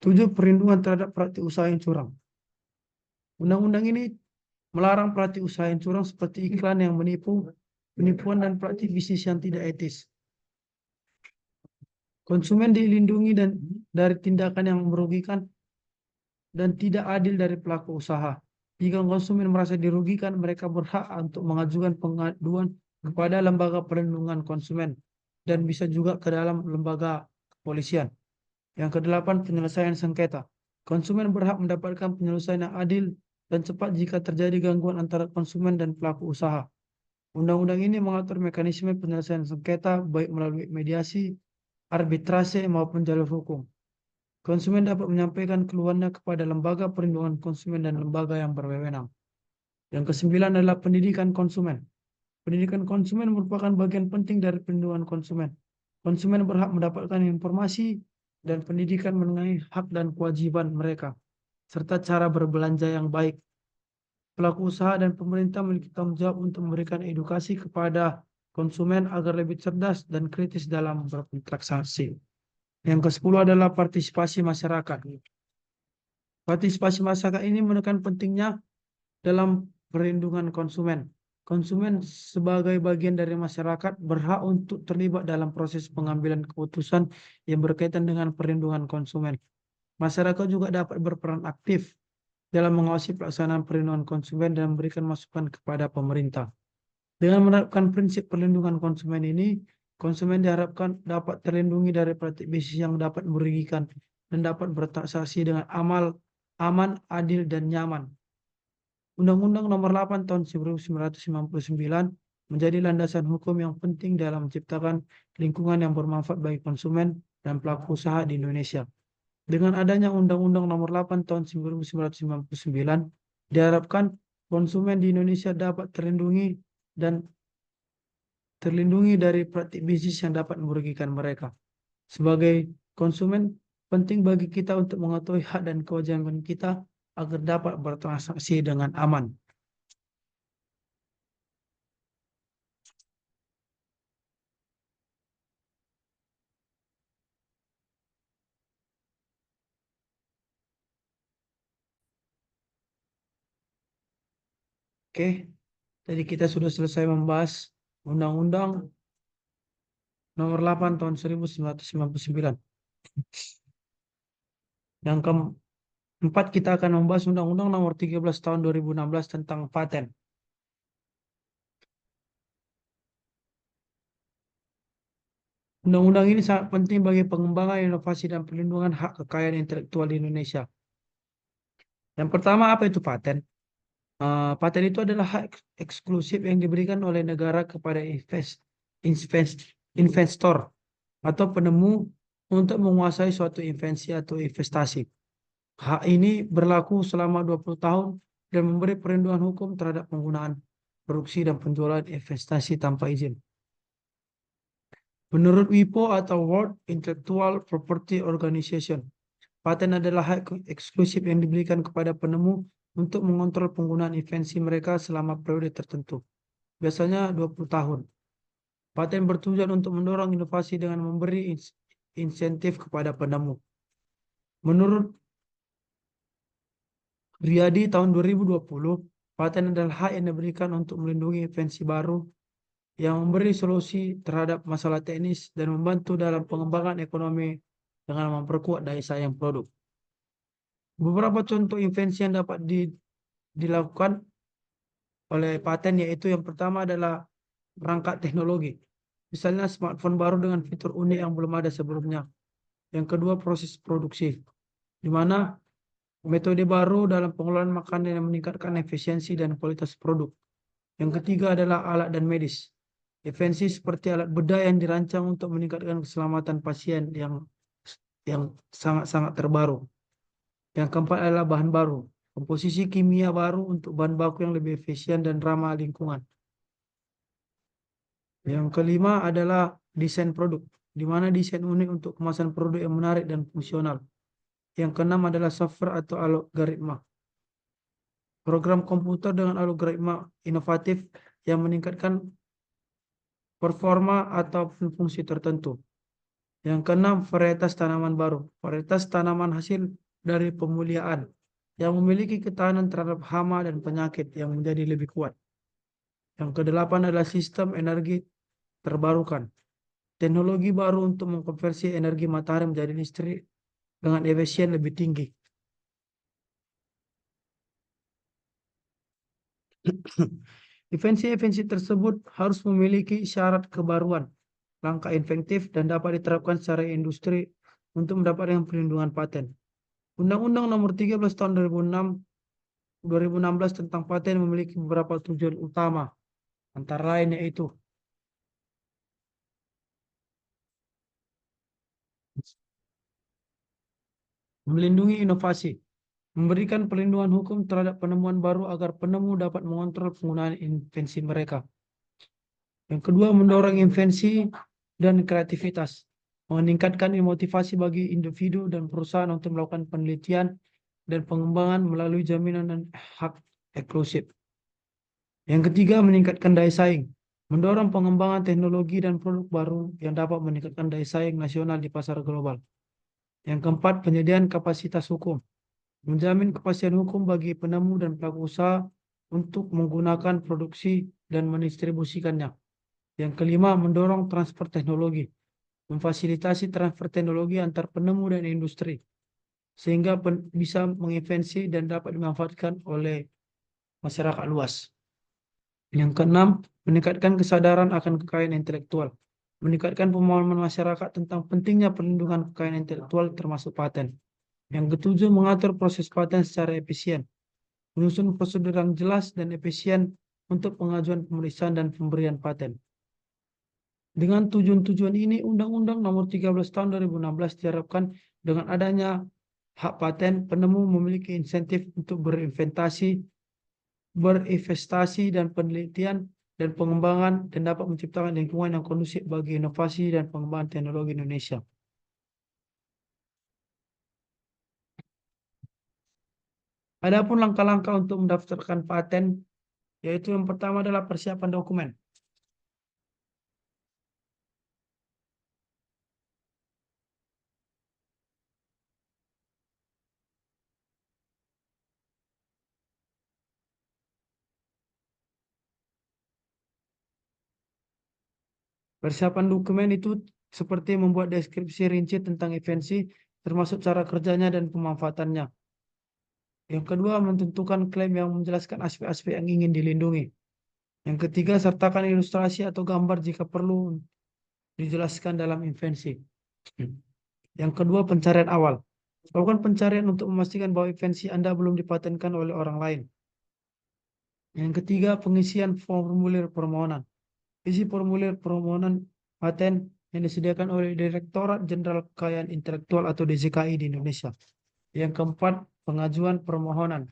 7. Perlindungan terhadap praktik usaha yang curang. Undang-undang ini melarang praktik usaha yang curang seperti iklan yang menipu, penipuan, dan praktik bisnis yang tidak etis. Konsumen dilindungi dari tindakan yang merugikan dan tidak adil dari pelaku usaha. Jika konsumen merasa dirugikan, mereka berhak untuk mengajukan pengaduan kepada Lembaga Perlindungan Konsumen dan bisa juga ke dalam lembaga kepolisian. Yang kedelapan, penyelesaian sengketa. Konsumen berhak mendapatkan penyelesaian yang adil dan cepat jika terjadi gangguan antara konsumen dan pelaku usaha. Undang-undang ini mengatur mekanisme penyelesaian sengketa baik melalui mediasi, arbitrase maupun jalur hukum. Konsumen dapat menyampaikan keluhannya kepada Lembaga Perlindungan Konsumen dan lembaga yang berwenang. Yang kesembilan adalah pendidikan konsumen. Pendidikan konsumen merupakan bagian penting dari perlindungan konsumen. Konsumen berhak mendapatkan informasi dan pendidikan mengenai hak dan kewajiban mereka, serta cara berbelanja yang baik. Pelaku usaha dan pemerintah memiliki tanggung jawab untuk memberikan edukasi kepada konsumen agar lebih cerdas dan kritis dalam bertransaksi. Yang ke-10 adalah partisipasi masyarakat. Partisipasi masyarakat ini menekan pentingnya dalam perlindungan konsumen. Konsumen sebagai bagian dari masyarakat berhak untuk terlibat dalam proses pengambilan keputusan yang berkaitan dengan perlindungan konsumen. Masyarakat juga dapat berperan aktif dalam mengawasi pelaksanaan perlindungan konsumen dan memberikan masukan kepada pemerintah. Dengan menerapkan prinsip perlindungan konsumen ini, konsumen diharapkan dapat terlindungi dari praktik bisnis yang dapat merugikan dan dapat bertransaksi dengan aman, adil, dan nyaman. Undang-Undang Nomor 8 Tahun 1999 menjadi landasan hukum yang penting dalam menciptakan lingkungan yang bermanfaat bagi konsumen dan pelaku usaha di Indonesia. Dengan adanya Undang-Undang Nomor 8 Tahun 1999, diharapkan konsumen di Indonesia dapat terlindungi dari praktik bisnis yang dapat merugikan mereka. Sebagai konsumen, penting bagi kita untuk mengetahui hak dan kewajiban kita agar dapat bertransaksi dengan aman. Oke, jadi kita sudah selesai membahas Undang-Undang Nomor 8 Tahun 1999. Yang keempat, kita akan membahas Undang-Undang Nomor 13 Tahun 2016 tentang paten. Undang-undang ini sangat penting bagi pengembangan inovasi dan perlindungan hak kekayaan intelektual di Indonesia. Yang pertama, apa itu paten? Paten itu adalah hak eksklusif yang diberikan oleh negara kepada investor atau penemu untuk menguasai suatu invensi atau investasi. Hak ini berlaku selama 20 tahun dan memberi perlindungan hukum terhadap penggunaan, produksi, dan penjualan investasi tanpa izin. Menurut WIPO atau World Intellectual Property Organization, paten adalah hak eksklusif yang diberikan kepada penemu untuk mengontrol penggunaan invensi mereka selama periode tertentu, biasanya 20 tahun. Paten bertujuan untuk mendorong inovasi dengan memberi insentif kepada penemu. Menurut Riyadi tahun 2020, paten adalah hak yang diberikan untuk melindungi invensi baru yang memberi solusi terhadap masalah teknis dan membantu dalam pengembangan ekonomi dengan memperkuat daya saing produk. Beberapa contoh invensi yang dapat dilakukan oleh paten yaitu yang pertama adalah perangkat teknologi. Misalnya smartphone baru dengan fitur unik yang belum ada sebelumnya. Yang kedua, proses produksi, di mana metode baru dalam pengelolaan makanan yang meningkatkan efisiensi dan kualitas produk. Yang ketiga adalah alat dan medis. Invensi seperti alat bedah yang dirancang untuk meningkatkan keselamatan pasien yang sangat-sangat terbaru. Yang keempat adalah bahan baru. Komposisi kimia baru untuk bahan baku yang lebih efisien dan ramah lingkungan. Yang kelima adalah desain produk, di mana desain unik untuk kemasan produk yang menarik dan fungsional. Yang keenam adalah software atau algoritma. Program komputer dengan algoritma inovatif yang meningkatkan performa atau fungsi tertentu. Yang keenam, varietas tanaman baru. Varietas tanaman hasil dari pemuliaan yang memiliki ketahanan terhadap hama dan penyakit yang menjadi lebih kuat. Yang kedelapan adalah sistem energi terbarukan. Teknologi baru untuk mengkonversi energi matahari menjadi listrik dengan efisien lebih tinggi. Invensi-invensi tersebut harus memiliki syarat kebaruan, langkah inventif, dan dapat diterapkan secara industri untuk mendapatkan perlindungan paten. Undang-Undang Nomor 13 Tahun 2016 tentang paten memiliki beberapa tujuan utama, antara lain yaitu melindungi inovasi, memberikan perlindungan hukum terhadap penemuan baru agar penemu dapat mengontrol penggunaan invensi mereka, Yang kedua, mendorong invensi dan kreativitas, meningkatkan motivasi bagi individu dan perusahaan untuk melakukan penelitian dan pengembangan melalui jaminan dan hak eksklusif. Yang ketiga, meningkatkan daya saing, mendorong pengembangan teknologi dan produk baru yang dapat meningkatkan daya saing nasional di pasar global. Yang keempat, penyediaan kapasitas hukum, menjamin kepastian hukum bagi penemu dan pelaku usaha untuk menggunakan produksi dan mendistribusikannya. Yang kelima, mendorong transfer teknologi, memfasilitasi transfer teknologi antar penemu dan industri, sehingga bisa menginvensi dan dapat dimanfaatkan oleh masyarakat luas. Yang keenam, meningkatkan kesadaran akan kekayaan intelektual, meningkatkan pemahaman masyarakat tentang pentingnya perlindungan kekayaan intelektual termasuk paten. Yang ketujuh, mengatur proses paten secara efisien, menyusun prosedur yang jelas dan efisien untuk pengajuan pemeriksaan dan pemberian paten. Dengan tujuan-tujuan ini, Undang-Undang Nomor 13 Tahun 2016 diharapkan dengan adanya hak paten, penemu memiliki insentif untuk berinvestasi dan penelitian dan pengembangan dan dapat menciptakan lingkungan yang kondusif bagi inovasi dan pengembangan teknologi Indonesia. Adapun langkah-langkah untuk mendaftarkan paten, yaitu yang pertama adalah persiapan dokumen. Persiapan dokumen itu seperti membuat deskripsi rinci tentang invensi, termasuk cara kerjanya dan pemanfaatannya. Yang kedua, menentukan klaim yang menjelaskan aspek-aspek yang ingin dilindungi. Yang ketiga, sertakan ilustrasi atau gambar jika perlu dijelaskan dalam invensi. Yang kedua, pencarian awal. Lakukan pencarian untuk memastikan bahwa invensi Anda belum dipatenkan oleh orang lain. Yang ketiga, pengisian formulir permohonan. Isi formulir permohonan paten yang disediakan oleh Direktorat Jenderal Kekayaan Intelektual atau DJKI di Indonesia. Yang keempat, pengajuan permohonan.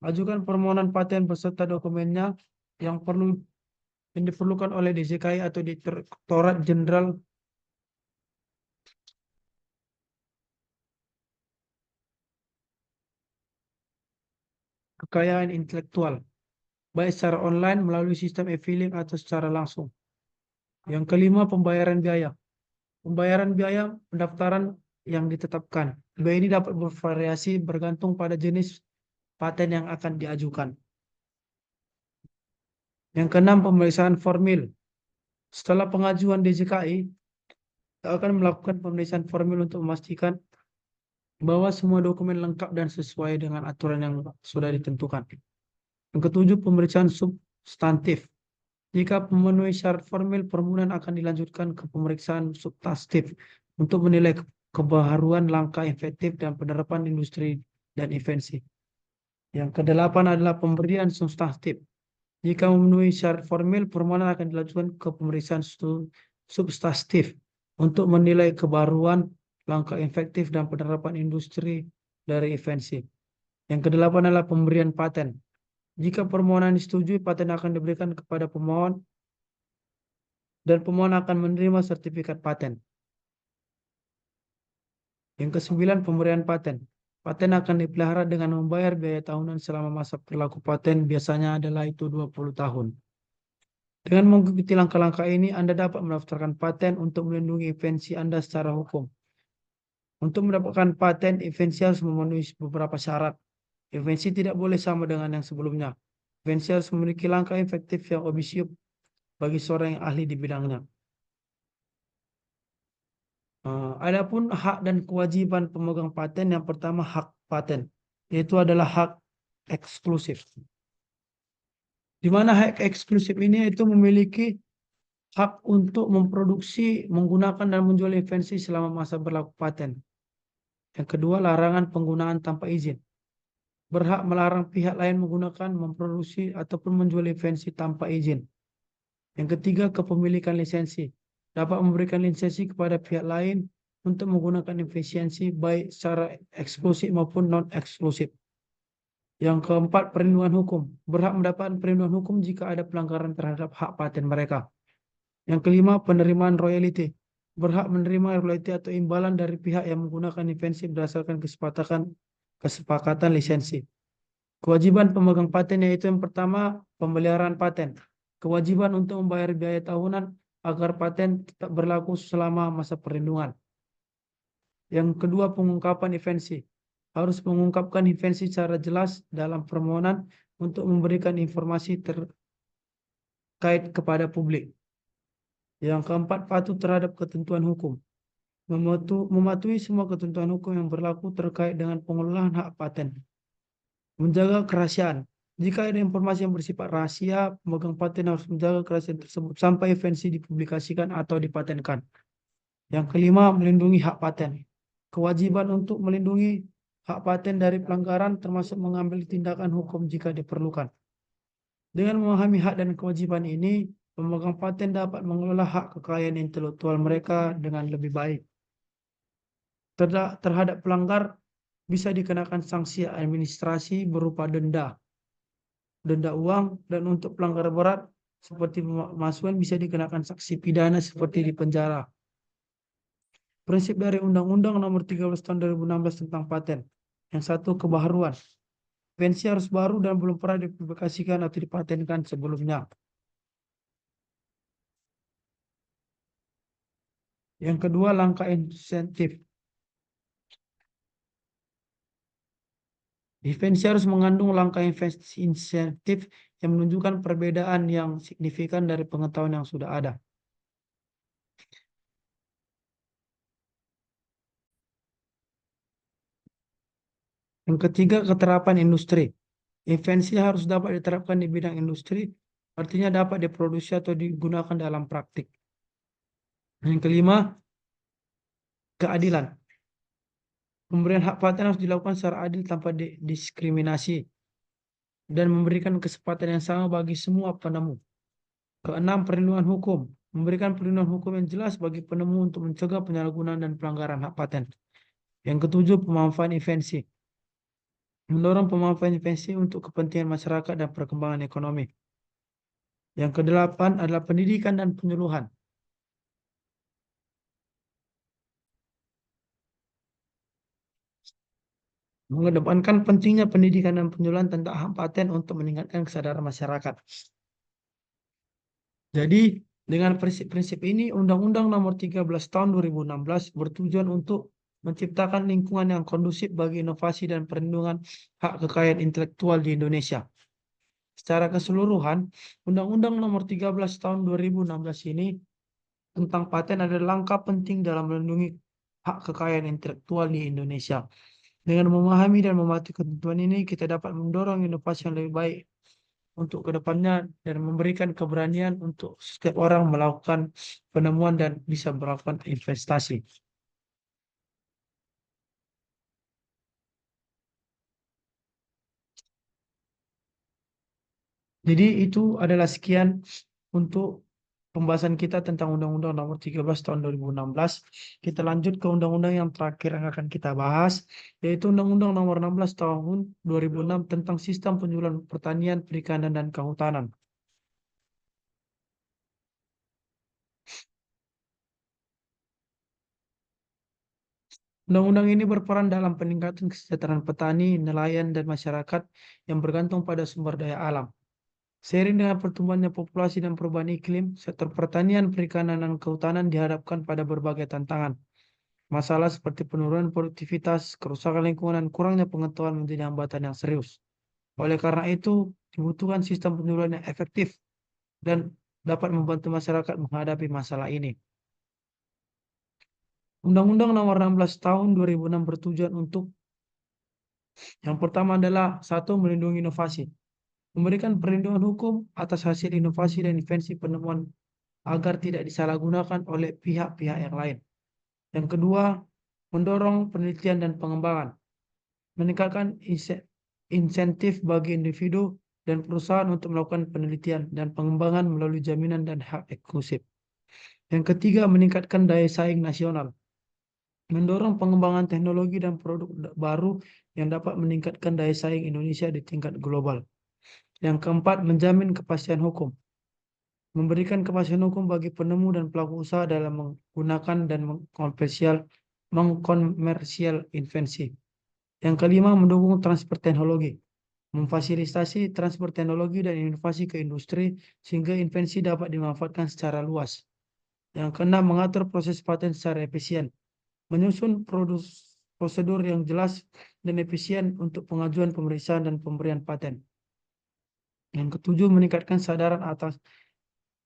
Ajukan permohonan paten beserta dokumennya yang diperlukan oleh DJKI atau Direktorat Jenderal Kekayaan Intelektual, baik secara online melalui sistem e-filing atau secara langsung. Yang kelima, pembayaran biaya. Pembayaran biaya pendaftaran yang ditetapkan. Biaya ini dapat bervariasi bergantung pada jenis paten yang akan diajukan. Yang keenam, pemeriksaan formil. Setelah pengajuan DJKI, kita akan melakukan pemeriksaan formil untuk memastikan bahwa semua dokumen lengkap dan sesuai dengan aturan yang sudah ditentukan. Yang ketujuh, pemeriksaan substantif. Jika memenuhi syarat formil, permohonan akan dilanjutkan ke pemeriksaan substantif untuk menilai kebaharuan langkah efektif dan penerapan industri dan invensi. Yang kedelapan adalah pemberian substantif. Jika memenuhi syarat formil, permohonan akan dilanjutkan ke pemeriksaan substantif untuk menilai kebaruan langkah efektif dan penerapan industri dari invensi. Yang kedelapan adalah pemberian paten. Jika permohonan disetujui, paten akan diberikan kepada pemohon dan pemohon akan menerima sertifikat paten. Yang kesembilan, pemberian paten. Paten akan dipelihara dengan membayar biaya tahunan selama masa berlaku paten, biasanya adalah itu 20 tahun. Dengan mengikuti langkah-langkah ini, Anda dapat mendaftarkan paten untuk melindungi invensi Anda secara hukum. Untuk mendapatkan paten, invensi harus memenuhi beberapa syarat. Invensi tidak boleh sama dengan yang sebelumnya. Invensi harus memiliki langkah efektif yang objektif bagi seorang yang ahli di bidangnya. Adapun hak dan kewajiban pemegang paten, yang pertama hak paten, yaitu adalah hak eksklusif. Di mana hak eksklusif ini itu memiliki hak untuk memproduksi, menggunakan dan menjual invensi selama masa berlaku paten. Yang kedua, larangan penggunaan tanpa izin. Berhak melarang pihak lain menggunakan, memproduksi, ataupun menjual invensi tanpa izin. Yang ketiga, kepemilikan lisensi. Dapat memberikan lisensi kepada pihak lain untuk menggunakan invensi baik secara eksklusif maupun non-eksklusif. Yang keempat, perlindungan hukum. Berhak mendapatkan perlindungan hukum jika ada pelanggaran terhadap hak paten mereka. Yang kelima, penerimaan royalti. Berhak menerima royalti atau imbalan dari pihak yang menggunakan invensi berdasarkan kesepakatan lisensi. Kewajiban pemegang paten yaitu yang pertama, pemeliharaan paten. Kewajiban untuk membayar biaya tahunan agar paten tetap berlaku selama masa perlindungan. Yang kedua, pengungkapan invensi. Harus mengungkapkan invensi secara jelas dalam permohonan untuk memberikan informasi terkait kepada publik. Yang keempat, patuh terhadap ketentuan hukum. Mematuhi semua ketentuan hukum yang berlaku terkait dengan pengelolaan hak paten. Menjaga kerahasiaan. Jika ada informasi yang bersifat rahasia, pemegang paten harus menjaga kerahasiaan tersebut sampai invensi dipublikasikan atau dipatenkan. Yang kelima, melindungi hak paten. Kewajiban untuk melindungi hak paten dari pelanggaran termasuk mengambil tindakan hukum jika diperlukan. Dengan memahami hak dan kewajiban ini, pemegang paten dapat mengelola hak kekayaan intelektual mereka dengan lebih baik. Terhadap pelanggar bisa dikenakan sanksi administrasi berupa denda uang, dan untuk pelanggar berat seperti pemalsuan bisa dikenakan sanksi pidana seperti di penjara. Prinsip dari Undang-Undang Nomor 13 Tahun 2016 tentang paten. Yang satu, kebaharuan. Invensi harus baru dan belum pernah dipublikasikan atau dipatenkan sebelumnya. Yang kedua, langkah insentif. Invensi harus mengandung langkah insentif yang menunjukkan perbedaan yang signifikan dari pengetahuan yang sudah ada. Yang ketiga, keterapan industri. Invensi harus dapat diterapkan di bidang industri, artinya dapat diproduksi atau digunakan dalam praktik. Yang kelima, keadilan. Pemberian hak paten harus dilakukan secara adil tanpa diskriminasi dan memberikan kesempatan yang sama bagi semua penemu. Keenam, perlindungan hukum. Memberikan perlindungan hukum yang jelas bagi penemu untuk mencegah penyalahgunaan dan pelanggaran hak paten. Yang ketujuh, pemanfaatan invensi. Mendorong pemanfaatan invensi untuk kepentingan masyarakat dan perkembangan ekonomi. Yang kedelapan adalah pendidikan dan penyuluhan. Mengedepankan pentingnya pendidikan dan penyuluhan tentang hak paten untuk meningkatkan kesadaran masyarakat. Jadi, dengan prinsip-prinsip ini, Undang-Undang Nomor 13 Tahun 2016 bertujuan untuk menciptakan lingkungan yang kondusif bagi inovasi dan perlindungan hak kekayaan intelektual di Indonesia. Secara keseluruhan, Undang-Undang Nomor 13 Tahun 2016 ini tentang paten adalah langkah penting dalam melindungi hak kekayaan intelektual di Indonesia. Dengan memahami dan mematuhi ketentuan ini, kita dapat mendorong inovasi yang lebih baik untuk kedepannya dan memberikan keberanian untuk setiap orang melakukan penemuan dan bisa melakukan investasi. Jadi itu adalah sekian untuk pembahasan kita tentang Undang-Undang Nomor 13 Tahun 2016. Kita lanjut ke undang-undang yang terakhir yang akan kita bahas, yaitu Undang-Undang Nomor 16 Tahun 2006 tentang Sistem Penyuluhan Pertanian, Perikanan, dan Kehutanan. Undang-undang ini berperan dalam peningkatan kesejahteraan petani, nelayan, dan masyarakat yang bergantung pada sumber daya alam. Seiring dengan pertumbuhannya populasi dan perubahan iklim, sektor pertanian, perikanan, dan kehutanan dihadapkan pada berbagai tantangan. Masalah seperti penurunan produktivitas, kerusakan lingkungan, dan kurangnya pengetahuan menjadi hambatan yang serius. Oleh karena itu, dibutuhkan sistem penyuluhan yang efektif dan dapat membantu masyarakat menghadapi masalah ini. Undang-Undang Nomor 16 Tahun 2006 bertujuan untuk yang pertama adalah satu, melindungi inovasi. Memberikan perlindungan hukum atas hasil inovasi dan invensi penemuan agar tidak disalahgunakan oleh pihak-pihak yang lain. Yang kedua, mendorong penelitian dan pengembangan. Meningkatkan insentif bagi individu dan perusahaan untuk melakukan penelitian dan pengembangan melalui jaminan dan hak eksklusif. Yang ketiga, meningkatkan daya saing nasional. mendorong pengembangan teknologi dan produk baru yang dapat meningkatkan daya saing Indonesia di tingkat global. Yang keempat, menjamin kepastian hukum. Memberikan kepastian hukum bagi penemu dan pelaku usaha dalam menggunakan dan mengkomersial invensi. Yang kelima, mendukung transfer teknologi. Memfasilitasi transfer teknologi dan inovasi ke industri sehingga invensi dapat dimanfaatkan secara luas. Yang keenam, mengatur proses paten secara efisien. Menyusun prosedur yang jelas dan efisien untuk pengajuan pemeriksaan dan pemberian paten. Yang ketujuh, meningkatkan kesadaran atas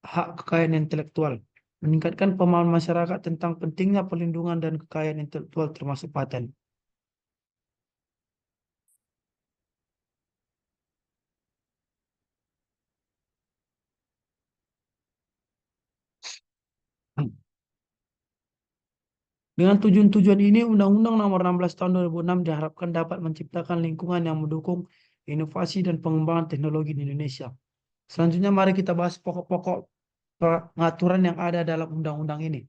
hak kekayaan intelektual. Meningkatkan pemahaman masyarakat tentang pentingnya perlindungan dan kekayaan intelektual termasuk paten. Dengan tujuan-tujuan ini, Undang-Undang Nomor 16 Tahun 2006 diharapkan dapat menciptakan lingkungan yang mendukung inovasi dan pengembangan teknologi di Indonesia. Selanjutnya, mari kita bahas pokok-pokok pengaturan yang ada dalam undang-undang ini.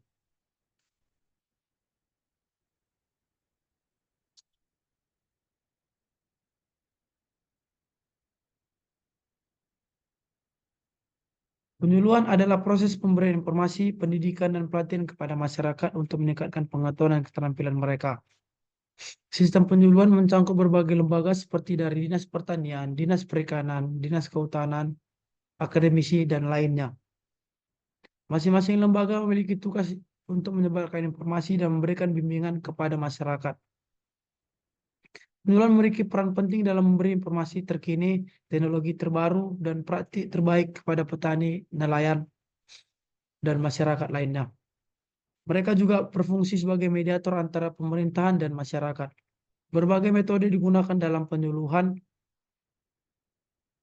Penyuluhan adalah proses pemberian informasi, pendidikan, dan pelatihan kepada masyarakat untuk meningkatkan pengetahuan dan keterampilan mereka. Sistem penyuluhan mencangkup berbagai lembaga seperti dari Dinas Pertanian, Dinas Perikanan, Dinas Kehutanan, akademisi, dan lainnya. Masing-masing lembaga memiliki tugas untuk menyebarkan informasi dan memberikan bimbingan kepada masyarakat. Penyuluhan memiliki peran penting dalam memberi informasi terkini, teknologi terbaru, dan praktik terbaik kepada petani, nelayan, dan masyarakat lainnya. Mereka juga berfungsi sebagai mediator antara pemerintahan dan masyarakat. Berbagai metode digunakan dalam penyuluhan.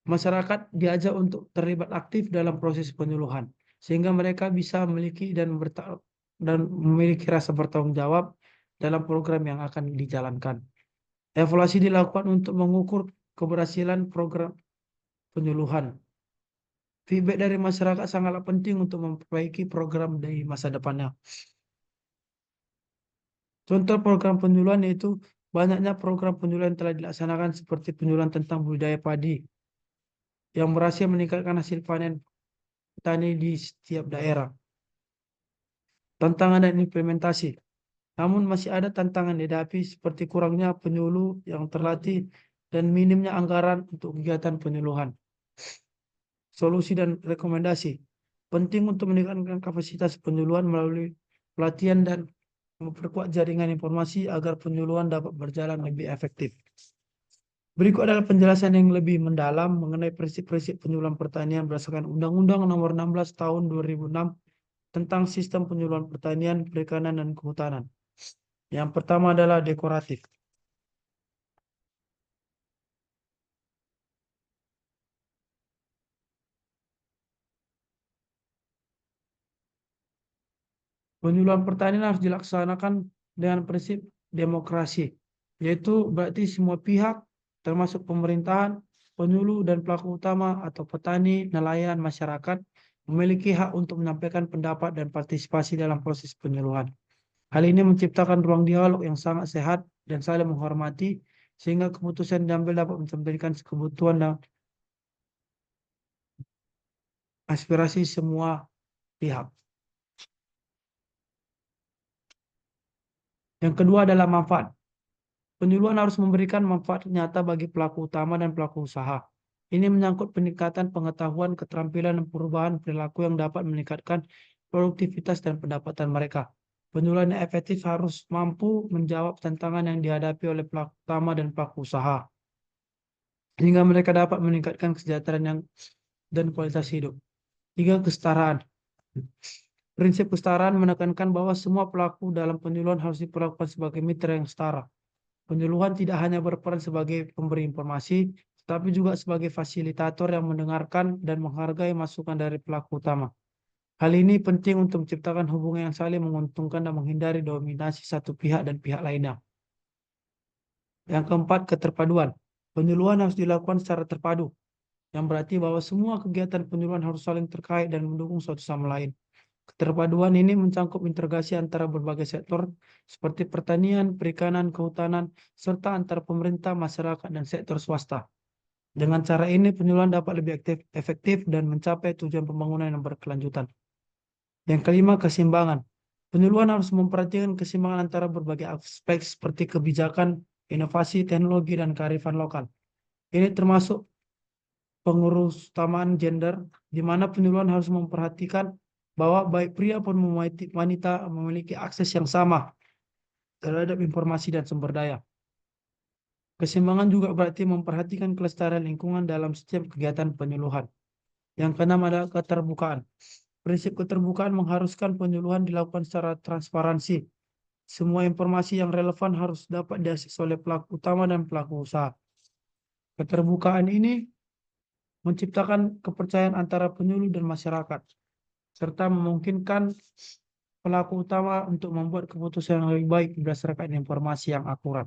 Masyarakat diajak untuk terlibat aktif dalam proses penyuluhan, sehingga mereka bisa dan memiliki rasa bertanggung jawab dalam program yang akan dijalankan. Evaluasi dilakukan untuk mengukur keberhasilan program penyuluhan. Feedback dari masyarakat sangatlah penting untuk memperbaiki program di masa depannya. Contoh program penyuluhan yaitu banyaknya program penyuluhan telah dilaksanakan seperti penyuluhan tentang budidaya padi yang berhasil meningkatkan hasil panen petani di setiap daerah. Tantangan dan implementasi. Namun masih ada tantangan dihadapi seperti kurangnya penyuluh yang terlatih dan minimnya anggaran untuk kegiatan penyuluhan. Solusi dan rekomendasi. Penting untuk meningkatkan kapasitas penyuluhan melalui pelatihan dan memperkuat jaringan informasi agar penyuluhan dapat berjalan lebih efektif. Berikut adalah penjelasan yang lebih mendalam mengenai prinsip-prinsip penyuluhan pertanian berdasarkan Undang-Undang Nomor 16 Tahun 2006 tentang sistem penyuluhan pertanian, perikanan, dan kehutanan. Yang pertama adalah dekoratif. Penyuluhan pertanian harus dilaksanakan dengan prinsip demokrasi, yaitu berarti semua pihak, termasuk pemerintahan, penyuluh, dan pelaku utama atau petani, nelayan, masyarakat, memiliki hak untuk menyampaikan pendapat dan partisipasi dalam proses penyuluhan. Hal ini menciptakan ruang dialog yang sangat sehat dan saling menghormati, sehingga keputusan diambil dapat mencerminkan kebutuhan dan aspirasi semua pihak. Yang kedua adalah manfaat. Penyuluhan harus memberikan manfaat nyata bagi pelaku utama dan pelaku usaha. Ini menyangkut peningkatan pengetahuan, keterampilan, dan perubahan perilaku yang dapat meningkatkan produktivitas dan pendapatan mereka. Penyuluhan yang efektif harus mampu menjawab tantangan yang dihadapi oleh pelaku utama dan pelaku usaha, sehingga mereka dapat meningkatkan kesejahteraan dan kualitas hidup. Tiga, kesetaraan. Prinsip kesetaraan menekankan bahwa semua pelaku dalam penyuluhan harus diperlakukan sebagai mitra yang setara. Penyuluhan tidak hanya berperan sebagai pemberi informasi, tetapi juga sebagai fasilitator yang mendengarkan dan menghargai masukan dari pelaku utama. Hal ini penting untuk menciptakan hubungan yang saling menguntungkan dan menghindari dominasi satu pihak dan pihak lainnya. Yang keempat, keterpaduan. Penyuluhan harus dilakukan secara terpadu, yang berarti bahwa semua kegiatan penyuluhan harus saling terkait dan mendukung satu sama lain. Keterpaduan ini mencakup integrasi antara berbagai sektor seperti pertanian, perikanan, kehutanan, serta antar pemerintah, masyarakat, dan sektor swasta. Dengan cara ini, penyuluhan dapat lebih efektif dan mencapai tujuan pembangunan yang berkelanjutan. Yang kelima, keseimbangan. Penyuluhan harus memperhatikan keseimbangan antara berbagai aspek seperti kebijakan, inovasi, teknologi, dan kearifan lokal. Ini termasuk pengurus utamaan gender, di mana penyuluhan harus memperhatikan bahwa baik pria pun wanita memiliki akses yang sama terhadap informasi dan sumber daya. Keseimbangan juga berarti memperhatikan kelestarian lingkungan dalam setiap kegiatan penyuluhan. Yang keenam adalah keterbukaan. Prinsip keterbukaan mengharuskan penyuluhan dilakukan secara transparansi. Semua informasi yang relevan harus dapat diakses oleh pelaku utama dan pelaku usaha. Keterbukaan ini menciptakan kepercayaan antara penyuluh dan masyarakat, serta memungkinkan pelaku utama untuk membuat keputusan yang lebih baik berdasarkan informasi yang akurat.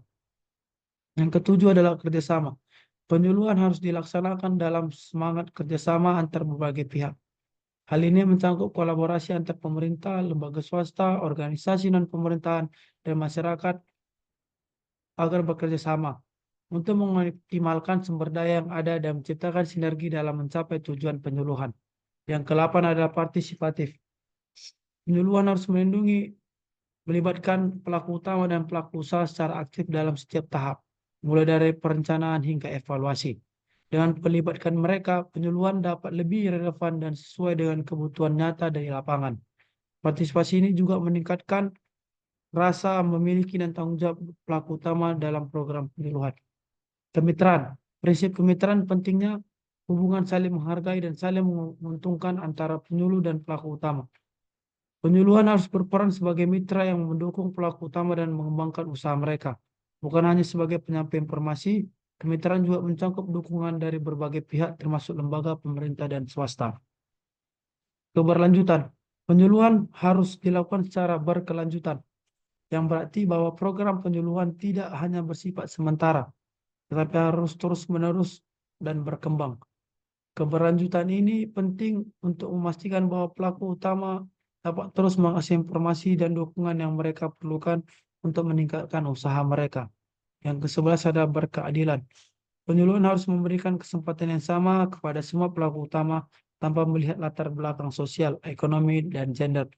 Yang ketujuh adalah kerjasama. Penyuluhan harus dilaksanakan dalam semangat kerjasama antar berbagai pihak. Hal ini mencakup kolaborasi antar pemerintah, lembaga swasta, organisasi non-pemerintahan, dan masyarakat agar bekerja sama untuk mengoptimalkan sumber daya yang ada dan menciptakan sinergi dalam mencapai tujuan penyuluhan. Yang kedelapan adalah partisipatif. Penyuluhan harus melibatkan pelaku utama dan pelaku usaha secara aktif dalam setiap tahap, mulai dari perencanaan hingga evaluasi. Dengan melibatkan mereka, penyuluhan dapat lebih relevan dan sesuai dengan kebutuhan nyata dari lapangan. Partisipasi ini juga meningkatkan rasa memiliki dan tanggung jawab pelaku utama dalam program penyuluhan. Kemitraan. Prinsip kemitraan pentingnya hubungan saling menghargai dan saling menguntungkan antara penyuluh dan pelaku utama. Penyuluhan harus berperan sebagai mitra yang mendukung pelaku utama dan mengembangkan usaha mereka. Bukan hanya sebagai penyampai informasi, kemitraan juga mencakup dukungan dari berbagai pihak termasuk lembaga, pemerintah, dan swasta. Keberlanjutan. Penyuluhan harus dilakukan secara berkelanjutan, yang berarti bahwa program penyuluhan tidak hanya bersifat sementara, tetapi harus terus-menerus dan berkembang. Keberlanjutan ini penting untuk memastikan bahwa pelaku utama dapat terus mengakses informasi dan dukungan yang mereka perlukan untuk meningkatkan usaha mereka. Yang ke-11 adalah berkeadilan. Penyuluhan harus memberikan kesempatan yang sama kepada semua pelaku utama tanpa melihat latar belakang sosial, ekonomi, dan gender.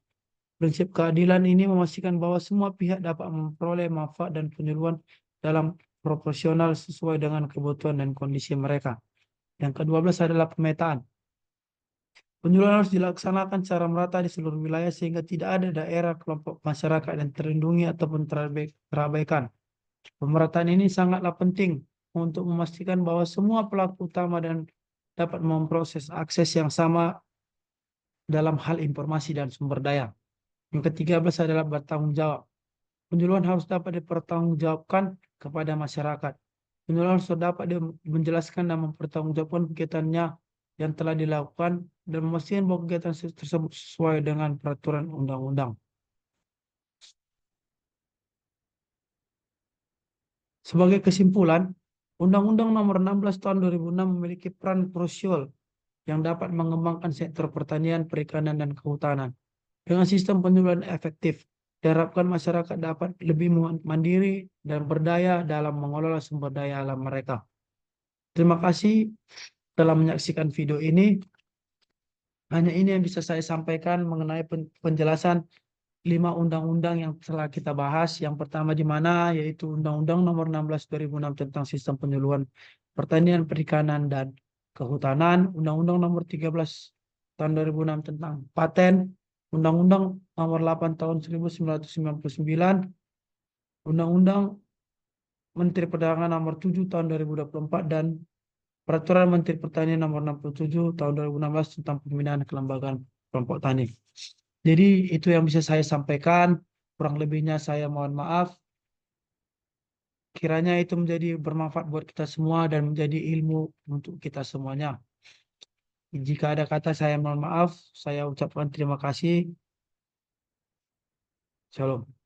Prinsip keadilan ini memastikan bahwa semua pihak dapat memperoleh manfaat dan penyuluhan dalam proporsional sesuai dengan kebutuhan dan kondisi mereka. Yang ke-12 adalah pemetaan. Penyuluhan harus dilaksanakan secara merata di seluruh wilayah sehingga tidak ada daerah kelompok masyarakat yang terlindungi ataupun terabaikan. Pemerataan ini sangatlah penting untuk memastikan bahwa semua pelaku utama dan dapat memproses akses yang sama dalam hal informasi dan sumber daya. Yang ke-13 adalah bertanggung jawab. Penyuluhan harus dapat dipertanggungjawabkan kepada masyarakat. Penyuluhan harus dapat menjelaskan dan mempertanggungjawabkan kegiatannya yang telah dilakukan dan memastikan bahwa kegiatan tersebut sesuai dengan peraturan undang-undang. Sebagai kesimpulan, Undang-Undang Nomor 16 Tahun 2006 memiliki peran krusial yang dapat mengembangkan sektor pertanian, perikanan, dan kehutanan. Dengan sistem penyuluhan efektif, diharapkan masyarakat dapat lebih mandiri dan berdaya dalam mengelola sumber daya alam mereka. Terima kasih telah menyaksikan video ini. Hanya ini yang bisa saya sampaikan mengenai penjelasan 5 undang-undang yang telah kita bahas. Yang pertama di mana yaitu Undang-Undang Nomor 16 2006 tentang Sistem Penyuluhan Pertanian, Perikanan, dan Kehutanan, Undang-Undang Nomor 13 Tahun 2006 tentang Paten, Undang-Undang Nomor 8 Tahun 1999, Undang-Undang Menteri Perdagangan Nomor 7 Tahun 2024, dan Peraturan Menteri Pertanian Nomor 67 Tahun 2016 tentang pembinaan kelembagaan kelompok tani. Jadi itu yang bisa saya sampaikan. Kurang lebihnya saya mohon maaf. Kiranya itu menjadi bermanfaat buat kita semua dan menjadi ilmu untuk kita semuanya. Jika ada kata saya mohon maaf, saya ucapkan terima kasih. Shalom.